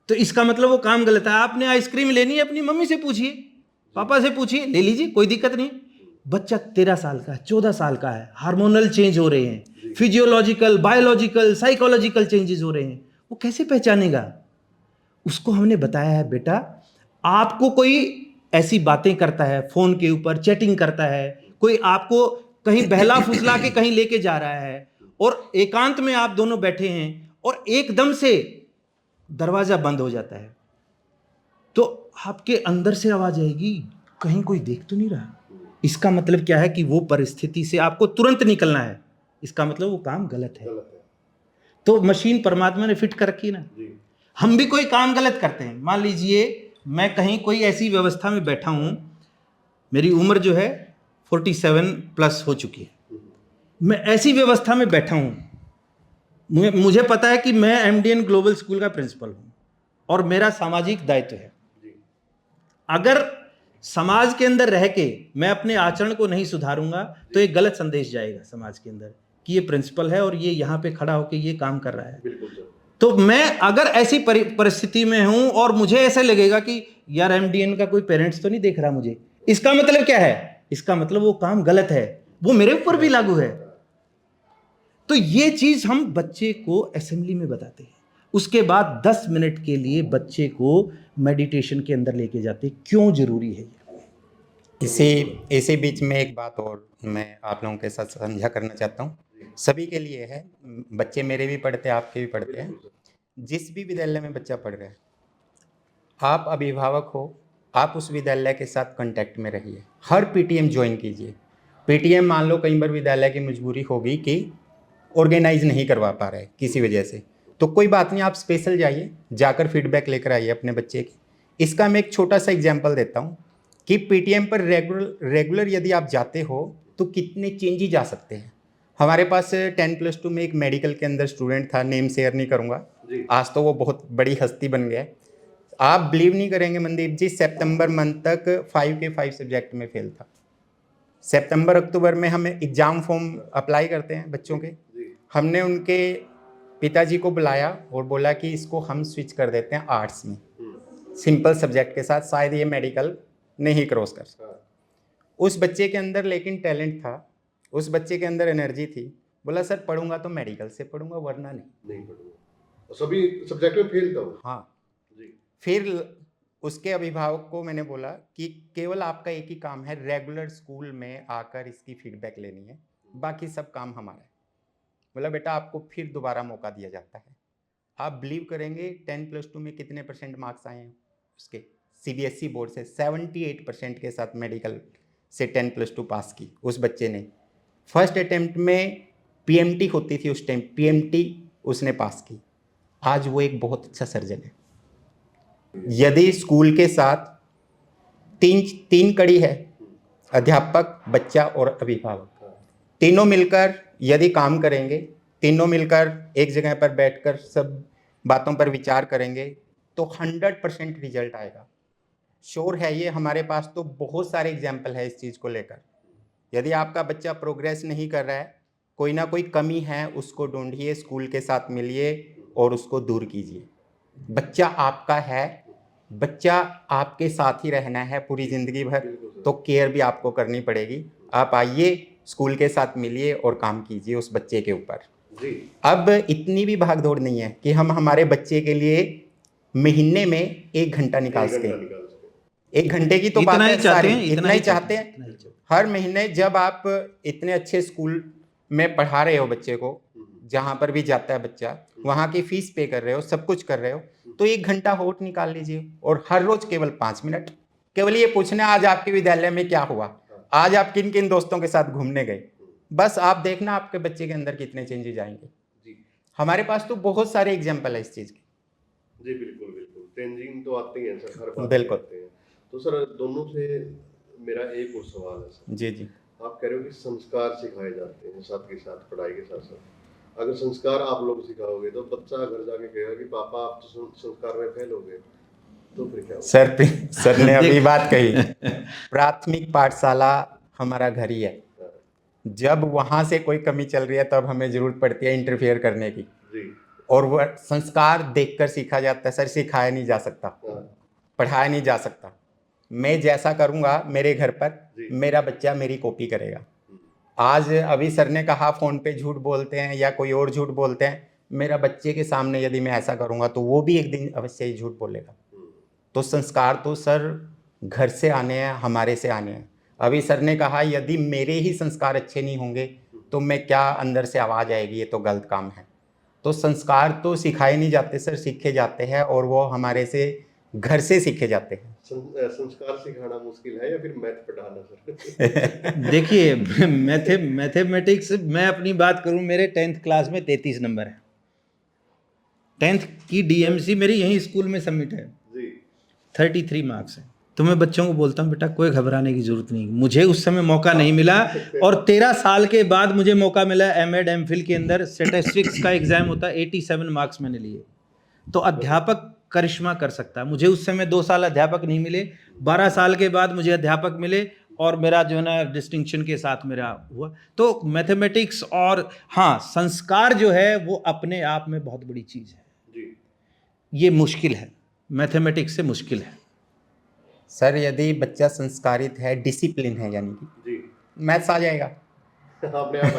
[SPEAKER 1] तो इसका मतलब वो काम गलत है। आपने आइसक्रीम लेनी है, अपनी मम्मी से पूछिए, पापा से पूछिए, ले लीजिए, कोई दिक्कत नहीं। बच्चा 13 साल का है, 14 साल का है, हार्मोनल चेंज हो रहे हैं, फिजियोलॉजिकल, बायोलॉजिकल, साइकोलॉजिकल चेंजेस हो रहे हैं, वो कैसे पहचानेगा? उसको हमने बताया है, बेटा आपको कोई ऐसी बातें करता है, फोन के ऊपर चैटिंग करता है, कोई आपको कहीं बहला फुसला के कहीं लेके जा रहा है, और एकांत में आप दोनों बैठे हैं और एकदम से दरवाजा बंद हो जाता है, तो आपके अंदर से आवाज आएगी, कहीं कोई देख तो नहीं रहा। इसका मतलब क्या है कि वो परिस्थिति से आपको तुरंत निकलना है, इसका मतलब वो काम गलत है। तो मशीन परमात्मा ने फिट कर रखी ना। हम भी कोई काम गलत करते हैं। मान लीजिए मैं कहीं कोई ऐसी व्यवस्था में बैठा हूं, मेरी उम्र जो है 47 प्लस हो चुकी है, मैं ऐसी व्यवस्था में बैठा हूँ, मुझे पता है कि मैं एमडीएन ग्लोबल स्कूल का प्रिंसिपल हूँ और मेरा सामाजिक दायित्व है। अगर समाज के अंदर रह के मैं अपने आचरण को नहीं सुधारूंगा तो एक गलत संदेश जाएगा समाज के अंदर कि ये प्रिंसिपल है और ये यहाँ पे खड़ा होकर ये काम कर रहा है।
[SPEAKER 2] बिल्कुल सर।
[SPEAKER 1] तो मैं अगर ऐसी परिस्थिति में हूं और मुझे ऐसा लगेगा कि यार एमडीएन का कोई पेरेंट्स तो नहीं देख रहा मुझे, इसका मतलब क्या है? इसका मतलब वो काम गलत है, वो मेरे ऊपर भी लागू है। तो ये चीज हम बच्चे को असेंबली में बताते हैं, उसके बाद 10 मिनट के लिए बच्चे को मेडिटेशन के अंदर लेके जाते हैं। क्यों जरूरी है ये?
[SPEAKER 3] इसी बीच में एक बात और मैं आप लोगों के साथ साझा करना चाहता हूँ, सभी के लिए है, बच्चे मेरे भी पढ़ते हैं, आपके भी पढ़ते हैं। जिस भी विद्यालय में बच्चा पढ़ रहा है, आप अभिभावक हो, आप उस विद्यालय के साथ कांटेक्ट में रहिए, हर पीटीएम ज्वाइन कीजिए। पीटीएम मान लो कई बार विद्यालय की मजबूरी होगी कि ऑर्गेनाइज नहीं करवा पा रहे किसी वजह से, तो कोई बात नहीं, आप स्पेशल जाइए, जाकर फीडबैक लेकर आइए अपने बच्चे की। इसका मैं एक छोटा सा एग्जाम्पल देता हूँ कि पीटीएम पर रेगुलर यदि आप जाते हो तो कितने चेंजेस आ सकते हैं। हमारे पास 10+2 में एक मेडिकल के अंदर स्टूडेंट था, नेम शेयर नहीं करूँगा, आज तो वो बहुत बड़ी हस्ती बन गया है। आप बिलीव नहीं करेंगे मनदीप जी, सितंबर मंथ तक 5 के 5 सब्जेक्ट में फेल था। सितंबर अक्टूबर में हम एग्ज़ाम फॉर्म अप्लाई करते हैं बच्चों के, हमने उनके पिताजी को बुलाया और बोला कि इसको हम स्विच कर देते हैं आर्ट्स में, सिंपल सब्जेक्ट के साथ, शायद ये मेडिकल नहीं क्रॉस कर सकता। उस बच्चे के अंदर लेकिन टैलेंट था, उस बच्चे के अंदर एनर्जी थी, बोला सर पढ़ूंगा तो मेडिकल से पढ़ूंगा वरना नहीं
[SPEAKER 2] पढ़ूंगा। सभी सब्जेक्ट में फेल था वो।
[SPEAKER 3] हाँ
[SPEAKER 2] जी।
[SPEAKER 3] फिर उसके अभिभावक को मैंने बोला कि केवल आपका एक ही काम है, रेगुलर स्कूल में आकर इसकी फीडबैक लेनी है, बाकी सब काम हमारा है। बोला बेटा आपको फिर दोबारा मौका दिया जाता है। आप बिलीव करेंगे 10+2 में कितने % मार्क्स आए हैं उसके? सीबीएसई बोर्ड से 78% के साथ मेडिकल से 10+2 पास की उस बच्चे ने। फर्स्ट अटेम्प्ट में पीएमटी होती थी उस टाइम, पीएमटी उसने पास की। आज वो एक बहुत अच्छा सर्जन है। यदि स्कूल के साथ तीन कड़ी है, अध्यापक, बच्चा और अभिभावक, तीनों मिलकर यदि काम करेंगे, तीनों मिलकर एक जगह पर बैठकर सब बातों पर विचार करेंगे तो 100% रिजल्ट आएगा। श्योर है ये, हमारे पास तो बहुत सारे एग्जाम्पल है इस चीज़ को लेकर। यदि आपका बच्चा प्रोग्रेस नहीं कर रहा है, कोई ना कोई कमी है, उसको ढूंढिए, स्कूल के साथ मिलिए और उसको दूर कीजिए। बच्चा आपका है, बच्चा आपके साथ ही रहना है पूरी ज़िंदगी भर, तो केयर भी आपको करनी पड़ेगी। आप आइए, स्कूल के साथ मिलिए और काम कीजिए उस बच्चे के ऊपर। अब इतनी भी भागदौड़ नहीं है कि हम हमारे बच्चे के लिए महीने में 1 घंटा निकाल सकें। 1 घंटे की तो बात है, इतना ही चाहते हैं। हर महीने जब आप इतने अच्छे स्कूल में पढ़ा रहे हो बच्चे को, जहाँ पर भी जाता है बच्चा, वहाँ की फीस पे कर रहे हो, सब कुछ कर रहे हो, तो 1 घंटा होट निकाल लीजिए और हर रोज केवल 5 मिनट, केवल ये पूछना आज आपके विद्यालय में क्या हुआ, आज आप किन किन दोस्तों के साथ घूमने गए। बस आप देखना आपके बच्चे के अंदर कितने चेंजेस आएंगे। हमारे पास तो बहुत सारे एग्जाम्पल है इस चीज़ के।
[SPEAKER 2] जी बिल्कुल बिल्कुल, चेंजिंग तो आते ही हैं सर, हर बात
[SPEAKER 3] बिल्कुल।
[SPEAKER 2] तो सर दोनों से मेरा एक और सवाल है सर।
[SPEAKER 3] जी जी।
[SPEAKER 2] आप कह रहे हो कि संस्कार सिखाए जाते हैं साथ के साथ, पढ़ाई के साथ साथ। अगर संस्कार आप लोग सिखाओगे तो बच्चा घर जाके कहेगा कि पापा आप तो संस्कार में फेल हो गए, तो फिर क्या होगा?
[SPEAKER 3] सर ने अभी बात कही, प्राथमिक पाठशाला हमारा घर ही है। जब वहाँ से कोई कमी चल रही है तब हमें जरूरत पड़ती है इंटरफेयर करने की। और वह संस्कार देखकर सीखा जाता है सर, सिखाया नहीं जा सकता, पढ़ाया नहीं जा सकता। मैं जैसा करूँगा मेरे घर पर, मेरा बच्चा मेरी कॉपी करेगा। आज अभी सर ने कहा फ़ोन पे झूठ बोलते हैं या कोई और झूठ बोलते हैं, मेरा बच्चे के सामने यदि मैं ऐसा करूँगा तो वो भी एक दिन अवश्य ही झूठ बोलेगा। तो संस्कार तो सर घर से आने हैं, हमारे से आने हैं। अभी सर ने कहा यदि मेरे ही संस्कार अच्छे नहीं होंगे तो मैं क्या अंदर से आवाज़ आएगी, ये तो गलत काम है। तो संस्कार तो सिखाए नहीं जाते सर, सीखे जाते हैं और वो हमारे से घर से सीखे जाते हैं।
[SPEAKER 2] संस्कार सिखाना मुश्किल है या फिर मैथ पढ़ाना सर?
[SPEAKER 1] देखिए मैथमेटिक्स, मैं अपनी बात करूं, मेरे 10th क्लास में 33 नंबर है। 10th की डीएमसी मेरी यहीं स्कूल में सबमिट है, 33 मार्क्स है। तो मैं बच्चों को बोलता हूँ बेटा कोई घबराने की जरूरत नहीं, मुझे उस समय मौका नहीं मिला और 13 साल के बाद मुझे मौका मिला एमएड एमफिल के अंदर स्टैटिस्टिक्स का एग्जाम होता है, 87 मार्क्स मैंने लिए। तो अध्यापक करिश्मा कर सकता है। मुझे उस समय 2 साल अध्यापक नहीं मिले, 12 साल के बाद मुझे अध्यापक मिले और मेरा जो है ना डिस्टिंक्शन के साथ मेरा हुआ। तो मैथमेटिक्स और हाँ संस्कार जो है वो अपने आप में बहुत बड़ी चीज़ है
[SPEAKER 2] जी।
[SPEAKER 1] ये मुश्किल है, मैथमेटिक्स से मुश्किल है।
[SPEAKER 3] सर यदि बच्चा संस्कारित है, डिसिप्लिन है, यानी कि
[SPEAKER 2] जी
[SPEAKER 3] मैथ्स आ जाएगा।
[SPEAKER 2] अपने आप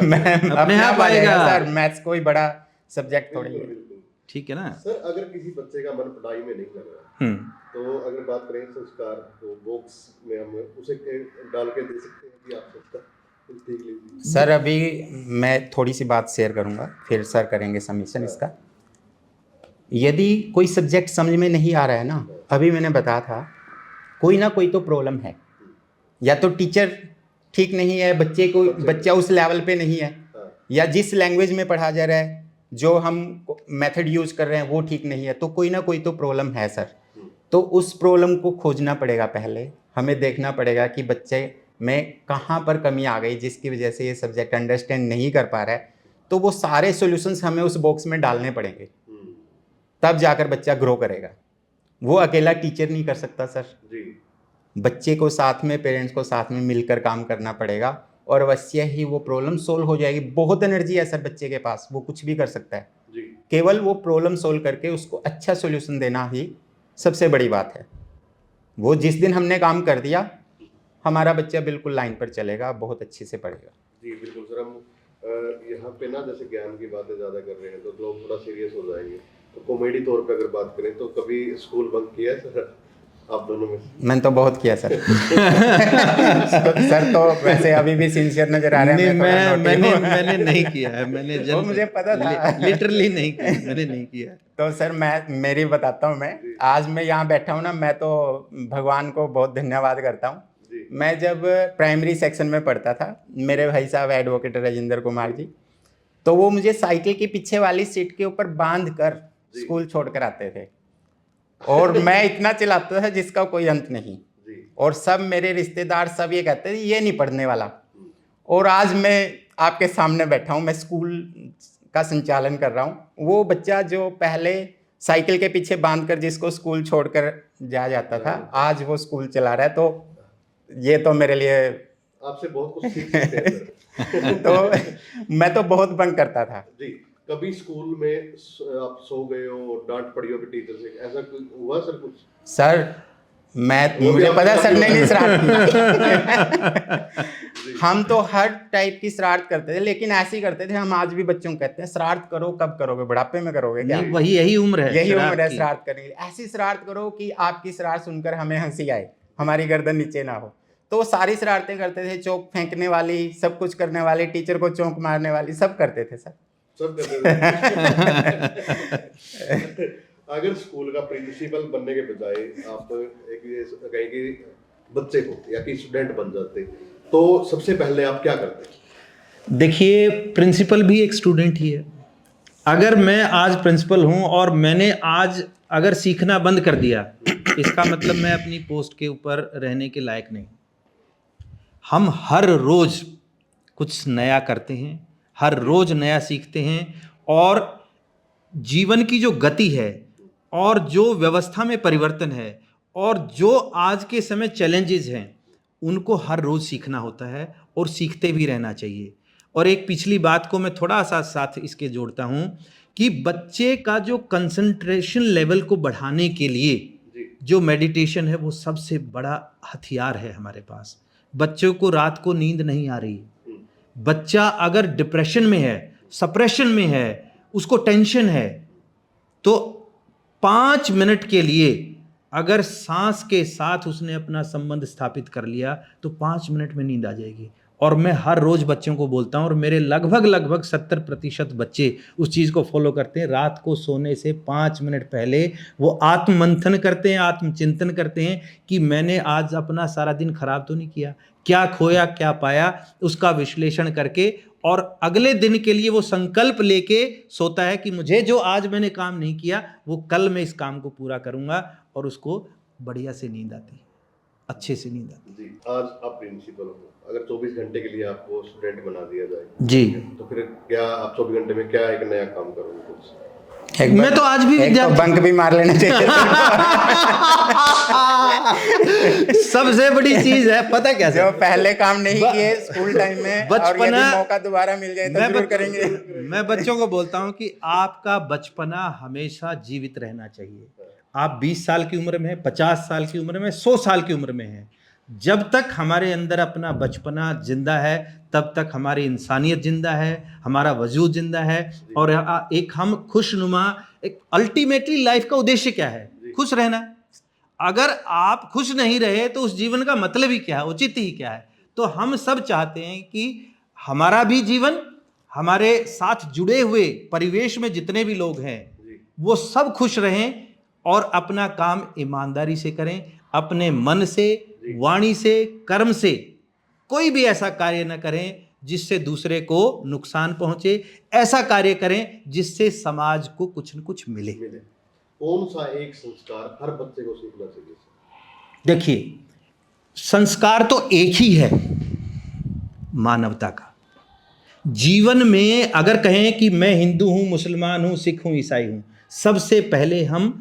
[SPEAKER 1] अपने आप
[SPEAKER 3] आ जाएगा
[SPEAKER 1] आएगा।
[SPEAKER 3] सर, मैथ्स कोई बड़ा सब्जेक्ट थोड़ी है।
[SPEAKER 2] बिल्कुल।
[SPEAKER 1] ठीक है ना।
[SPEAKER 2] सर अगर किसी बच्चे का मन पढ़ाई में नहीं लग रहा तो अगर बात करें संस्कार तो बॉक्स में हम उसे डाल के दे सकते हैं कि आप संस्कार देख लीजिए।
[SPEAKER 3] सर अभी मैं थोड़ी सी बात शेयर करूंगा, फिर सर करेंगे सबमिशन इसका। यदि कोई सब्जेक्ट समझ में नहीं आ रहा है ना, अभी मैंने बताया था कोई ना कोई तो प्रॉब्लम है, या तो टीचर ठीक नहीं है, बच्चा उस लेवल पे नहीं है, या जिस लैंग्वेज में पढ़ा जा रहा है, जो हम मेथड यूज कर रहे हैं वो ठीक नहीं है, तो कोई ना कोई तो प्रॉब्लम है सर। तो उस प्रॉब्लम को खोजना पड़ेगा, पहले हमें देखना पड़ेगा कि बच्चे में कहाँ पर कमी आ गई जिसकी वजह से ये सब्जेक्ट अंडरस्टैंड नहीं कर पा रहा है। तो वो सारे सॉल्यूशंस हमें उस बॉक्स में डालने पड़ेंगे, तब जाकर बच्चा ग्रो करेगा। वो अकेला टीचर नहीं कर सकता सर
[SPEAKER 2] जी।
[SPEAKER 3] बच्चे को साथ में, पेरेंट्स को साथ में मिलकर काम करना पड़ेगा और अवश्य ही वो प्रॉब्लम सोल्व हो जाएगी। बहुत एनर्जी है सर बच्चे के पास, वो कुछ भी कर सकता है
[SPEAKER 2] जी।
[SPEAKER 3] केवल वो प्रॉब्लम सोल्व करके उसको अच्छा सॉल्यूशन देना ही सबसे बड़ी बात है। वो जिस दिन हमने काम कर दिया, हमारा बच्चा बिल्कुल लाइन पर चलेगा, बहुत अच्छे से पढ़ेगा।
[SPEAKER 2] जी बिल्कुल सर। हम यहाँ पे ना जैसे ज्ञान की बातें ज़्यादा कर रहे हैं तो लोग थोड़ा सीरियस हो जाएंगे, तो कॉमेडी तौर पे अगर बात करें तो कभी स्कूल बंक किया है सर आप दोनों में?
[SPEAKER 3] मैंने तो बहुत किया सर। सर तो वैसे अभी भी सिंसियर नजर आ रहे हैं।
[SPEAKER 1] मैंने नहीं किया है, मैंने
[SPEAKER 3] वो मुझे पता था।
[SPEAKER 1] लिटरली नहीं किया, मैंने नहीं किया।
[SPEAKER 3] तो सर मेरी बताता हूँ, मैं आज मैं यहाँ बैठा हूँ ना, मैं तो भगवान को बहुत धन्यवाद करता हूँ। मैं जब प्राइमरी सेक्शन में पढ़ता था, मेरे भाई साहब एडवोकेट राजेंद्र कुमार जी, तो वो मुझे साइकिल की पीछे वाली सीट के ऊपर बांध कर स्कूल छोड़कर आते थे और मैं इतना चिल्लाता था जिसका कोई अंत नहीं। और सब मेरे रिश्तेदार सब ये कहते थे ये नहीं पढ़ने वाला। और आज मैं आपके सामने बैठा हूँ, मैं स्कूल का संचालन कर रहा हूँ। वो बच्चा जो पहले साइकिल के पीछे बांधकर जिसको स्कूल छोड़कर जाया जाता था, आज वो स्कूल चला रहा है। तो ये तो मेरे लिए
[SPEAKER 2] आपसे बहुत कुछ सीख सकते हैं सर।
[SPEAKER 3] तो मैं तो बहुत बंक करता था
[SPEAKER 2] जी। कभी स्कूल में आप सो गए हो, डांट पड़ी हो टीचर से, ऐसा कुछ हुआ सर? कुछ
[SPEAKER 3] सर मुझे पता सर नहीं शरारत की। हम तो हर टाइप की शरारत करते थे, लेकिन ऐसे ही करते थे। हम आज भी बच्चों को कहते हैं शरारत करो, कब करोगे? बुढ़ापे में करोगे क्या?
[SPEAKER 1] वही यही उम्र है,
[SPEAKER 3] यही उम्र है शरारत करने की। ऐसी शरारत करो कि आपकी शरारत सुनकर हमें हंसी आए, हमारी गर्दन नीचे ना हो। तो वो सारी शरारतें करते थे, चौक फेंकने वाली, सब कुछ करने वाली, टीचर को चौक मारने वाली, सब करते थे सर।
[SPEAKER 2] सब करते थे। अगर स्कूल का प्रिंसिपल बनने के बजाय आप एक कहीं कि बच्चे को या कि स्टूडेंट बन जाते, तो सबसे पहले आप क्या करते?
[SPEAKER 1] देखिए, प्रिंसिपल भी एक स्टूडेंट ही है। अगर मैं आज प्रिंसिपल हूं और मैंने आज अगर सीखना बंद कर दिया, इसका मतलब मैं अपनी पोस्ट के ऊपर रहने के लायक नहीं। हम हर रोज कुछ नया करते हैं, हर रोज नया सीखते हैं, और जीवन की जो गति है और जो व्यवस्था में परिवर्तन है और जो आज के समय चैलेंजेस हैं, उनको हर रोज सीखना होता है और सीखते भी रहना चाहिए। और एक पिछली बात को मैं थोड़ा सा साथ इसके जोड़ता हूं कि बच्चे का जो कंसंट्रेशन लेवल को बढ़ाने के लिए जो मेडिटेशन है, वो सबसे बड़ा हथियार है हमारे पास। बच्चों को रात को नींद नहीं आ रही, बच्चा अगर डिप्रेशन में है, सप्रेशन में है, उसको टेंशन है, तो 5 मिनट के लिए अगर सांस के साथ उसने अपना संबंध स्थापित कर लिया तो 5 मिनट में नींद आ जाएगी। और मैं हर रोज बच्चों को बोलता हूं, और मेरे लगभग 70% बच्चे उस चीज़ को फॉलो करते हैं। रात को सोने से 5 मिनट पहले वो आत्ममंथन करते हैं, आत्मचिंतन करते हैं कि मैंने आज अपना सारा दिन खराब तो नहीं किया, क्या खोया क्या पाया, उसका विश्लेषण करके, और अगले दिन के लिए वो संकल्प लेके सोता है कि मुझे जो आज मैंने काम नहीं किया वो कल मैं इस काम को पूरा करूंगा, और उसको बढ़िया से नींद आती है। अच्छे से नींद आती
[SPEAKER 2] जी। आज आप प्रिंसिपल हो, अगर 24 घंटे के लिए आपको स्टूडेंट बना दिया जाए
[SPEAKER 1] जी।
[SPEAKER 2] तो फिर क्या आप 24 घंटे में क्या एक नया काम करोगे कुछ?
[SPEAKER 1] मैं तो आज भी विद्यार्थी
[SPEAKER 3] बंक भी मार लेना चाहिए
[SPEAKER 1] सबसे बड़ी चीज है, पता क्या
[SPEAKER 3] जो
[SPEAKER 1] सर,
[SPEAKER 3] पहले काम नहीं किए स्कूल टाइम में, और
[SPEAKER 1] बचपना
[SPEAKER 3] यदि मौका दोबारा मिल जाए तो जरूर करेंगे।
[SPEAKER 1] मैं बच्चों को बोलता हूं कि आपका बचपना हमेशा जीवित रहना चाहिए। आप 20 साल की उम्र में हैं, 50 साल की उम्र में, 100 साल की उम्र में हैं, जब तक हमारे अंदर अपना बचपना जिंदा है तब तक हमारी इंसानियत जिंदा है, हमारा वजूद जिंदा है। और एक हम खुशनुमा, एक अल्टीमेटली लाइफ का उद्देश्य क्या है? खुश रहना। अगर आप खुश नहीं रहे तो उस जीवन का मतलब ही क्या है, औचित्य ही क्या है? तो हम सब चाहते हैं कि हमारा भी जीवन, हमारे साथ जुड़े हुए परिवेश में जितने भी लोग हैं वो सब खुश रहें और अपना काम ईमानदारी से करें, अपने मन से, वाणी से, कर्म से कोई भी ऐसा कार्य न करें जिससे दूसरे को नुकसान पहुंचे। ऐसा कार्य करें जिससे समाज को कुछ न कुछ मिले।
[SPEAKER 2] कौन सा एक संस्कार हर बच्चे को सीखना चाहिए?
[SPEAKER 1] देखिए, संस्कार तो एक ही है, मानवता का। जीवन में अगर कहें कि मैं हिंदू हूं, मुसलमान हूं, सिख हूं, ईसाई हूं, सबसे पहले हम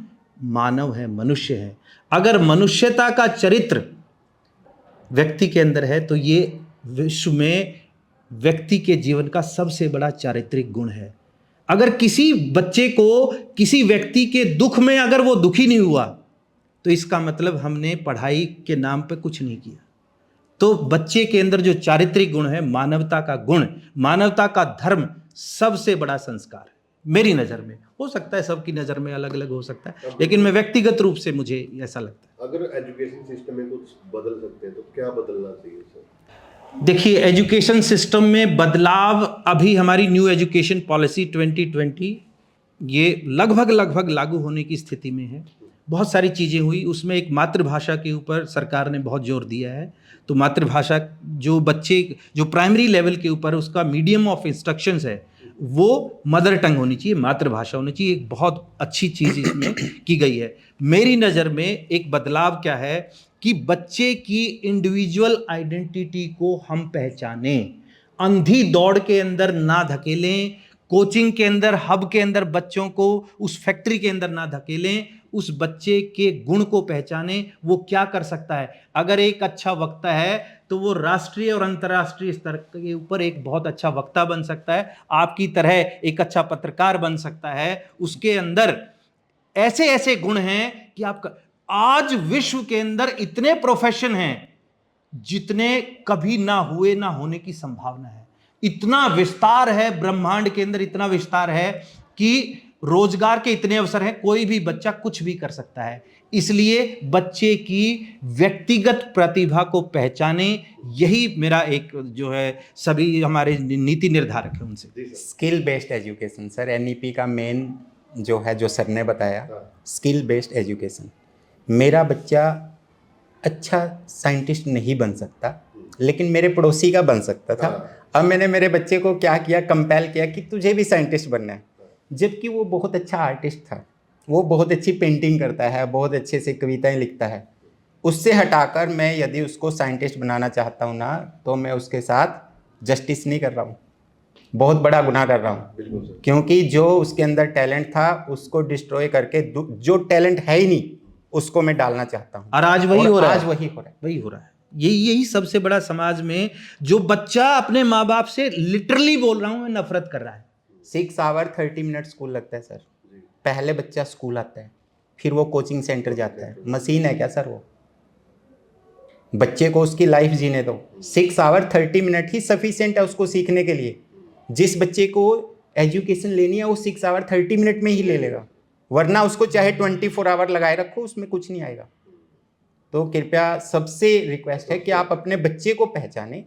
[SPEAKER 1] मानव हैं, मनुष्य हैं। अगर मनुष्यता का चरित्र व्यक्ति के अंदर है तो ये विश्व में व्यक्ति के जीवन का सबसे बड़ा चारित्रिक गुण है। अगर किसी बच्चे को किसी व्यक्ति के दुख में अगर वो दुखी नहीं हुआ तो इसका मतलब हमने पढ़ाई के नाम पे कुछ नहीं किया। तो बच्चे के अंदर जो चारित्रिक गुण है, मानवता का गुण, मानवता का धर्म सबसे बड़ा संस्कार है मेरी नज़र में। हो सकता है सबकी नज़र में अलग अलग हो सकता है, लेकिन मैं व्यक्तिगत रूप से मुझे ऐसा लगता है।
[SPEAKER 2] अगर एजुकेशन सिस्टम में कुछ बदल सकते हैं तो क्या बदलना चाहिए सर?
[SPEAKER 1] देखिए, एजुकेशन सिस्टम में बदलाव अभी हमारी न्यू एजुकेशन पॉलिसी 2020 ये लगभग लागू होने की स्थिति में है। बहुत सारी चीज़ें हुई, उसमें एक मातृभाषा के ऊपर सरकार ने बहुत जोर दिया है। तो मातृभाषा जो बच्चे जो प्राइमरी लेवल के ऊपर उसका मीडियम ऑफ इंस्ट्रक्शंस है वो मदर टंग होनी चाहिए, मातृभाषा होनी चाहिए। एक बहुत अच्छी चीज़ इसमें की गई है। मेरी नज़र में एक बदलाव क्या है कि बच्चे की इंडिविजुअल आइडेंटिटी को हम पहचानें, अंधी दौड़ के अंदर ना धकेलें, कोचिंग के अंदर, हब के अंदर बच्चों को उस फैक्ट्री के अंदर ना धकेलें। उस बच्चे के गुण को पहचानें, वो क्या कर सकता है। अगर एक अच्छा वक्ता है तो वो राष्ट्रीय और अंतर्राष्ट्रीय स्तर के ऊपर एक बहुत अच्छा वक्ता बन सकता है, आपकी तरह एक अच्छा पत्रकार बन सकता है। उसके अंदर ऐसे ऐसे गुण हैं कि आपका, आज विश्व के अंदर इतने प्रोफेशन हैं जितने कभी ना हुए, ना होने की संभावना है। इतना विस्तार है ब्रह्मांड के अंदर, इतना विस्तार है कि रोजगार के इतने अवसर हैं, कोई भी बच्चा कुछ भी कर सकता है। इसलिए बच्चे की व्यक्तिगत प्रतिभा को पहचाने, यही मेरा एक जो है सभी हमारे नीति निर्धारक है उनसे।
[SPEAKER 3] Skill based education sir, NEP का मेन जो है, जो सर ने बताया, स्किल बेस्ड एजुकेशन। मेरा बच्चा अच्छा साइंटिस्ट नहीं बन सकता लेकिन मेरे पड़ोसी का बन सकता था। अब मैंने मेरे बच्चे को क्या किया, कंपेल किया कि तुझे भी साइंटिस्ट बनना है, जबकि वो बहुत अच्छा आर्टिस्ट था, वो बहुत अच्छी पेंटिंग करता है, बहुत अच्छे से कविताएं लिखता है। उससे हटाकर मैं यदि उसको साइंटिस्ट बनाना चाहता हूँ ना, तो मैं उसके साथ जस्टिस नहीं कर रहा हूँ, बहुत बड़ा गुनाह कर रहा हूँ। क्योंकि जो उसके अंदर टैलेंट था उसको डिस्ट्रॉय करके जो टैलेंट है ही नहीं उसको मैं डालना चाहता हूँ।
[SPEAKER 1] और आज वही हो रहा है,
[SPEAKER 3] वही हो रहा है।
[SPEAKER 1] यही सबसे बड़ा समाज में जो बच्चा अपने माँ बाप से लिटरली बोल रहा हूँ मैं नफरत कर रहा है।
[SPEAKER 3] 6 आवर 30 मिनट स्कूल लगता है सर। पहले बच्चा स्कूल आता है, फिर वो कोचिंग सेंटर जाता है। मशीन है क्या सर वो? बच्चे को उसकी लाइफ जीने दो। 6 आवर 30 मिनट ही सफिशिएंट है उसको सीखने के लिए। जिस बच्चे को एजुकेशन लेनी है वो 6 आवर 30 मिनट में ही ले लेगा, वरना उसको चाहे 24 आवर लगाए रखो, उसमें कुछ नहीं आएगा। तो कृपया सबसे रिक्वेस्ट है कि आप अपने बच्चे को पहचानें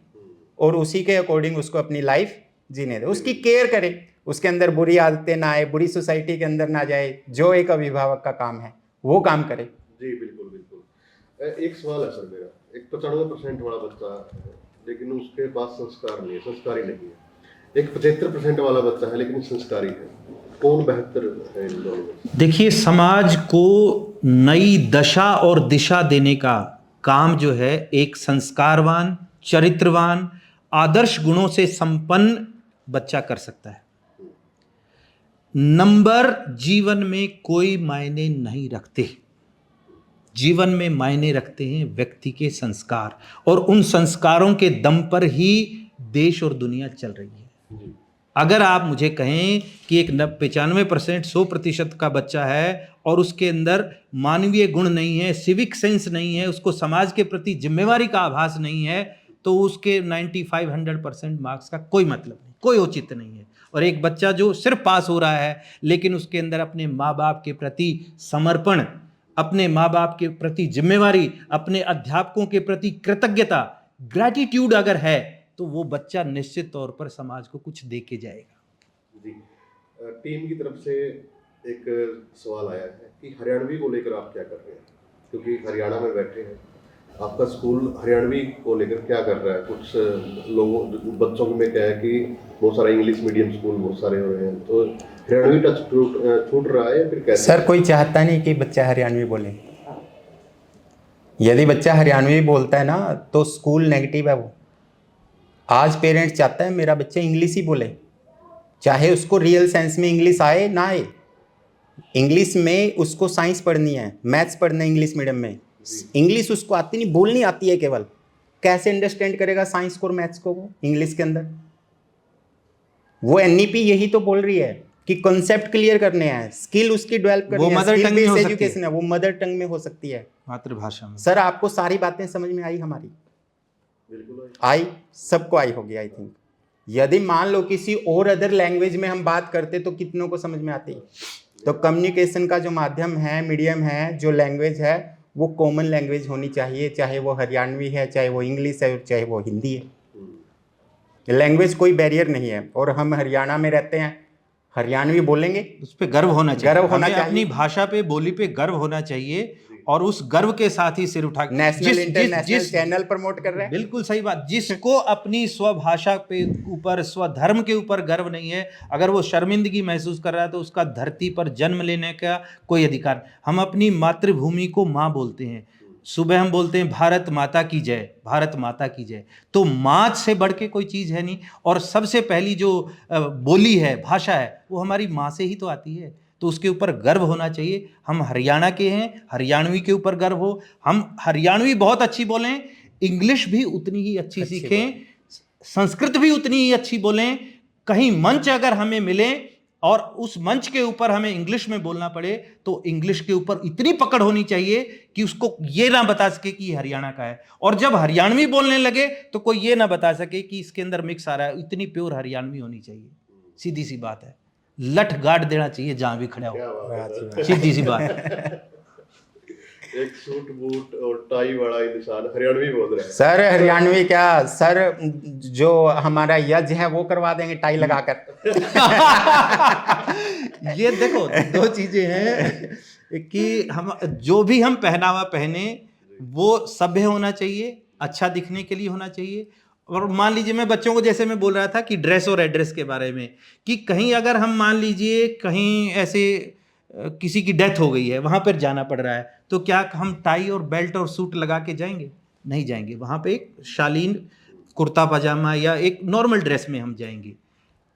[SPEAKER 3] और उसी के अकॉर्डिंग उसको अपनी लाइफ जीने दें, उसकी केयर करें, उसके अंदर बुरी आदतें ना आए, बुरी सोसाइटी के अंदर ना जाए। जो एक अभिभावक का काम है वो काम करे।
[SPEAKER 2] जी बिल्कुल बिल्कुल। एक सवाल है सर मेरा, एक 95% वाला बच्चा है लेकिन उसके पास संस्कार नहीं है, संस्कारी नहीं है। एक 75% वाला बच्चा है लेकिन संस्कारी है, कौन बेहतर है इन दोनों में?
[SPEAKER 1] देखिए, समाज को नई दशा और दिशा देने का काम जो है एक संस्कारवान, चरित्रवान, आदर्श गुणों से संपन्न बच्चा कर सकता है। नंबर जीवन में कोई मायने नहीं रखते। जीवन में मायने रखते हैं व्यक्ति के संस्कार, और उन संस्कारों के दम पर ही देश और दुनिया चल रही है। अगर आप मुझे कहें कि एक 95% 100% का बच्चा है और उसके अंदर मानवीय गुण नहीं है, सिविक सेंस नहीं है, उसको समाज के प्रति जिम्मेवारी का आभास नहीं है, तो उसके 95-100% मार्क्स का कोई मतलब नहीं, कोई औचित्य नहीं है। और एक बच्चा जो सिर्फ पास हो रहा है लेकिन उसके अंदर अपने माँ बाप के प्रति समर्पण, अपने माँ बाप के प्रति जिम्मेवारी, अपने अध्यापकों के प्रति कृतज्ञता, ग्रैटिट्यूड अगर है, तो वो बच्चा निश्चित तौर पर समाज को कुछ दे के जाएगा।
[SPEAKER 2] जी, टीम की तरफ से एक सवाल आया है कि हरियाणवी को लेकर आप क्या कर रहे हैं, क्योंकि हरियाणा में बैठे हैं, आपका स्कूल हरियाणवी को लेकर क्या कर रहा है? कुछ लोगों बच्चों में क्या है कि बहुत सारे इंग्लिश मीडियम स्कूल बहुत सारे हो रहे हैं, तो हरियाणवी टच छूट रहा है या फिर कैसे?
[SPEAKER 3] सर, कोई चाहता नहीं कि बच्चा हरियाणवी बोले। यदि बच्चा हरियाणवी बोलता है ना तो स्कूल नेगेटिव है। वो आज पेरेंट्स चाहता है मेरा बच्चा इंग्लिश ही बोले, चाहे उसको रियल सेंस में इंग्लिश आए ना आए। इंग्लिश में उसको साइंस पढ़नी है, मैथ्स पढ़ना है इंग्लिश मीडियम में, इंग्लिश उसको आती नहीं, बोलनी आती है केवल। कैसे अंडरस्टैंड करेगा साइंस को और मैथ्स को वो इंग्लिश के अंदर? वो एनईपी यही तो बोल रही है कि कॉन्सेप्ट क्लियर करने हैं, स्किल उसकी डेवलप करनी है,
[SPEAKER 1] मदर टंग में हो सकती है।
[SPEAKER 3] एजुकेशन है, वो मदर टंग में हो सकती है,
[SPEAKER 1] मातृभाषा में।
[SPEAKER 3] सर आपको सारी बातें समझ में आई हमारी?
[SPEAKER 2] बिल्कुल
[SPEAKER 3] आई, सबको आई होगी आई थिंक। यदि मान लो किसी और अदर लैंग्वेज में हम बात करते तो कितनों को समझ में आती? तो कम्युनिकेशन का जो माध्यम है, मीडियम है, जो लैंग्वेज है, वो कॉमन लैंग्वेज होनी चाहिए, चाहे वो हरियाणवी है, चाहे वो इंग्लिश है, चाहे वो हिंदी है। लैंग्वेज कोई बैरियर नहीं है। और हम हरियाणा में रहते हैं, हरियाणवी बोलेंगे,
[SPEAKER 1] उस पर गर्व होना चाहिए,
[SPEAKER 3] गर्व होना
[SPEAKER 1] हमें
[SPEAKER 3] चाहिए।
[SPEAKER 1] अपनी भाषा पे, बोली पे गर्व होना चाहिए, और उस गर्व के साथ ही सिर उठा
[SPEAKER 3] नेशनल इंटरनेशनल चैनल प्रमोट कर रहे हैं।
[SPEAKER 1] बिल्कुल सही बात। जिसको अपनी स्वभाषा पे ऊपर, स्वधर्म के ऊपर गर्व नहीं है, अगर वो शर्मिंदगी महसूस कर रहा है तो उसका धरती पर जन्म लेने का कोई अधिकार। हम अपनी मातृभूमि को माँ बोलते हैं, सुबह हम बोलते हैं भारत माता की जय, भारत माता की जय। तो माँ से बढ़ के कोई चीज़ है नहीं, और सबसे पहली जो बोली है, भाषा है, वो हमारी माँ से ही तो आती है, तो उसके ऊपर गर्व होना चाहिए। हम हरियाणा के हैं, हरियाणवी के ऊपर गर्व हो। हम हरियाणवी बहुत अच्छी बोलें, इंग्लिश भी उतनी ही अच्छी सीखें, संस्कृत भी उतनी ही अच्छी बोलें। कहीं मंच अगर हमें मिले और उस मंच के ऊपर हमें इंग्लिश में बोलना पड़े, तो इंग्लिश के ऊपर इतनी पकड़ होनी चाहिए कि उसको ये ना बता सके कि हरियाणा का है, और जब हरियाणवी बोलने लगे तो कोई ये ना बता सके कि इसके अंदर मिक्स आ रहा है। इतनी प्योर हरियाणवी होनी चाहिए, सीधी सी बात है। लठ गाड़ देना चाहिए जहां भी खड़ा हो, सीधी सी बात।
[SPEAKER 2] एक सूट बूट और टाई वाला इंसान हरियाणवी बोल रहा है।
[SPEAKER 3] सर हरियाणवी क्या सर, जो हमारा यज है वो करवा देंगे टाई लगाकर।
[SPEAKER 1] ये देखो, दो चीजें हैं कि हम जो भी हम पहनावा पहने वो सभ्य होना चाहिए, अच्छा दिखने के लिए होना चाहिए। और मान लीजिए, मैं बच्चों को जैसे मैं बोल रहा था कि ड्रेस और एड्रेस के बारे में, कि कहीं अगर हम मान लीजिए कहीं ऐसे किसी की डेथ हो गई है, वहाँ पर जाना पड़ रहा है, तो क्या हम टाई और बेल्ट और सूट लगा के जाएंगे? नहीं जाएंगे। वहाँ पे एक शालीन कुर्ता पजामा या एक नॉर्मल ड्रेस में हम जाएंगे,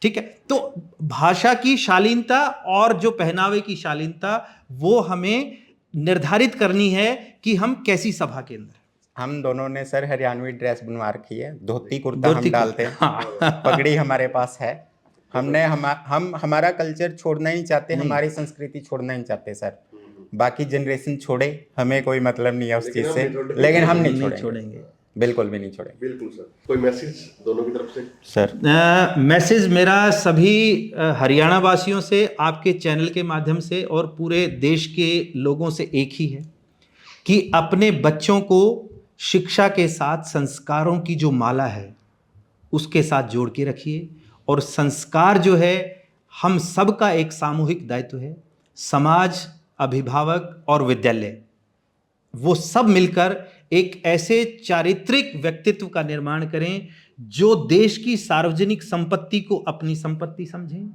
[SPEAKER 1] ठीक है। तो भाषा की शालीनता और जो पहनावे की शालीनता, वो हमें निर्धारित करनी है कि हम कैसी सभा के अंदर।
[SPEAKER 3] हम दोनों ने सर हरियाणवी ड्रेस बनवा रखी है, धोती कुर्ता हम डालते हैं, पगड़ी हमारे पास है। हमने हम हमारा कल्चर छोड़ना ही चाहते, हमारी संस्कृति छोड़ना ही चाहते सर। बाकी जनरेशन छोड़े, हमें कोई मतलब नहीं है उस चीज़ से, लेकिन हम नहीं छोड़ेंगे, बिल्कुल भी नहीं छोड़ेंगे।
[SPEAKER 2] बिल्कुल सर। कोई मैसेज दोनों की तरफ से?
[SPEAKER 3] सर
[SPEAKER 1] मैसेज मेरा सभी हरियाणा वासियों से, आपके चैनल के माध्यम से और पूरे देश के लोगों से एक ही है कि अपने बच्चों को शिक्षा के साथ संस्कारों की जो माला है उसके साथ जोड़ के रखिए। और संस्कार जो है हम सब का एक सामूहिक दायित्व है। समाज, अभिभावक और विद्यालय, वो सब मिलकर एक ऐसे चारित्रिक व्यक्तित्व का निर्माण करें जो देश की सार्वजनिक संपत्ति को अपनी संपत्ति समझें,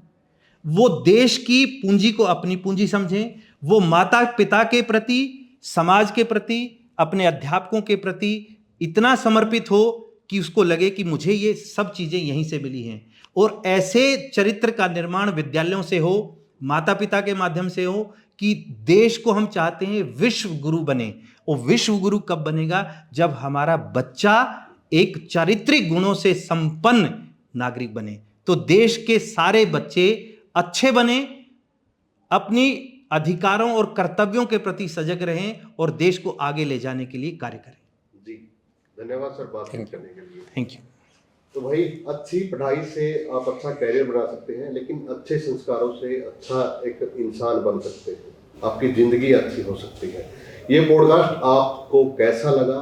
[SPEAKER 1] वो देश की पूंजी को अपनी पूंजी समझें, वो माता पिता के प्रति, समाज के प्रति, अपने अध्यापकों के प्रति इतना समर्पित हो कि उसको लगे कि मुझे ये सब चीज़ें यहीं से मिली हैं। और ऐसे चरित्र का निर्माण विद्यालयों से हो, माता पिता के माध्यम से हो, कि देश को हम चाहते हैं विश्व गुरु बने। और विश्व गुरु कब बनेगा? जब हमारा बच्चा एक चारित्रिक गुणों से संपन्न नागरिक बने। तो देश के सारे बच्चे अच्छे बने, अपनी अधिकारों और कर्तव्यों के प्रति सजग रहें और देश को आगे ले जाने के लिए कार्य करें।
[SPEAKER 2] जी धन्यवाद सर बातचीत करने के लिए।
[SPEAKER 1] Thank you.
[SPEAKER 2] तो भाई अच्छी पढ़ाई से आप अच्छा कैरियर बना सकते हैं, लेकिन अच्छे संस्कारों से अच्छा एक इंसान बन सकते हैं, आपकी ज़िंदगी अच्छी हो सकती है। ये पॉडकास्ट आपको कैसा लगा?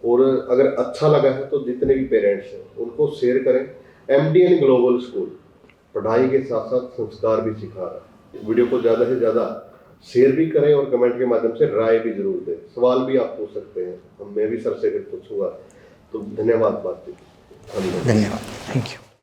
[SPEAKER 2] और अगर अच्छा लगा है तो जितने भी पेरेंट्स हैं उनको शेयर करें। MDN ग्लोबल स्कूल पढ़ाई के साथ साथ संस्कार भी सिखा रहा है। वीडियो को ज़्यादा से ज़्यादा शेयर भी करें और कमेंट के माध्यम से राय भी जरूर दें। सवाल भी आप पूछ सकते हैं, मैं भी सर से पूछूंगा। तो धन्यवाद बातचीत।
[SPEAKER 3] धन्यवाद।
[SPEAKER 1] Thank you.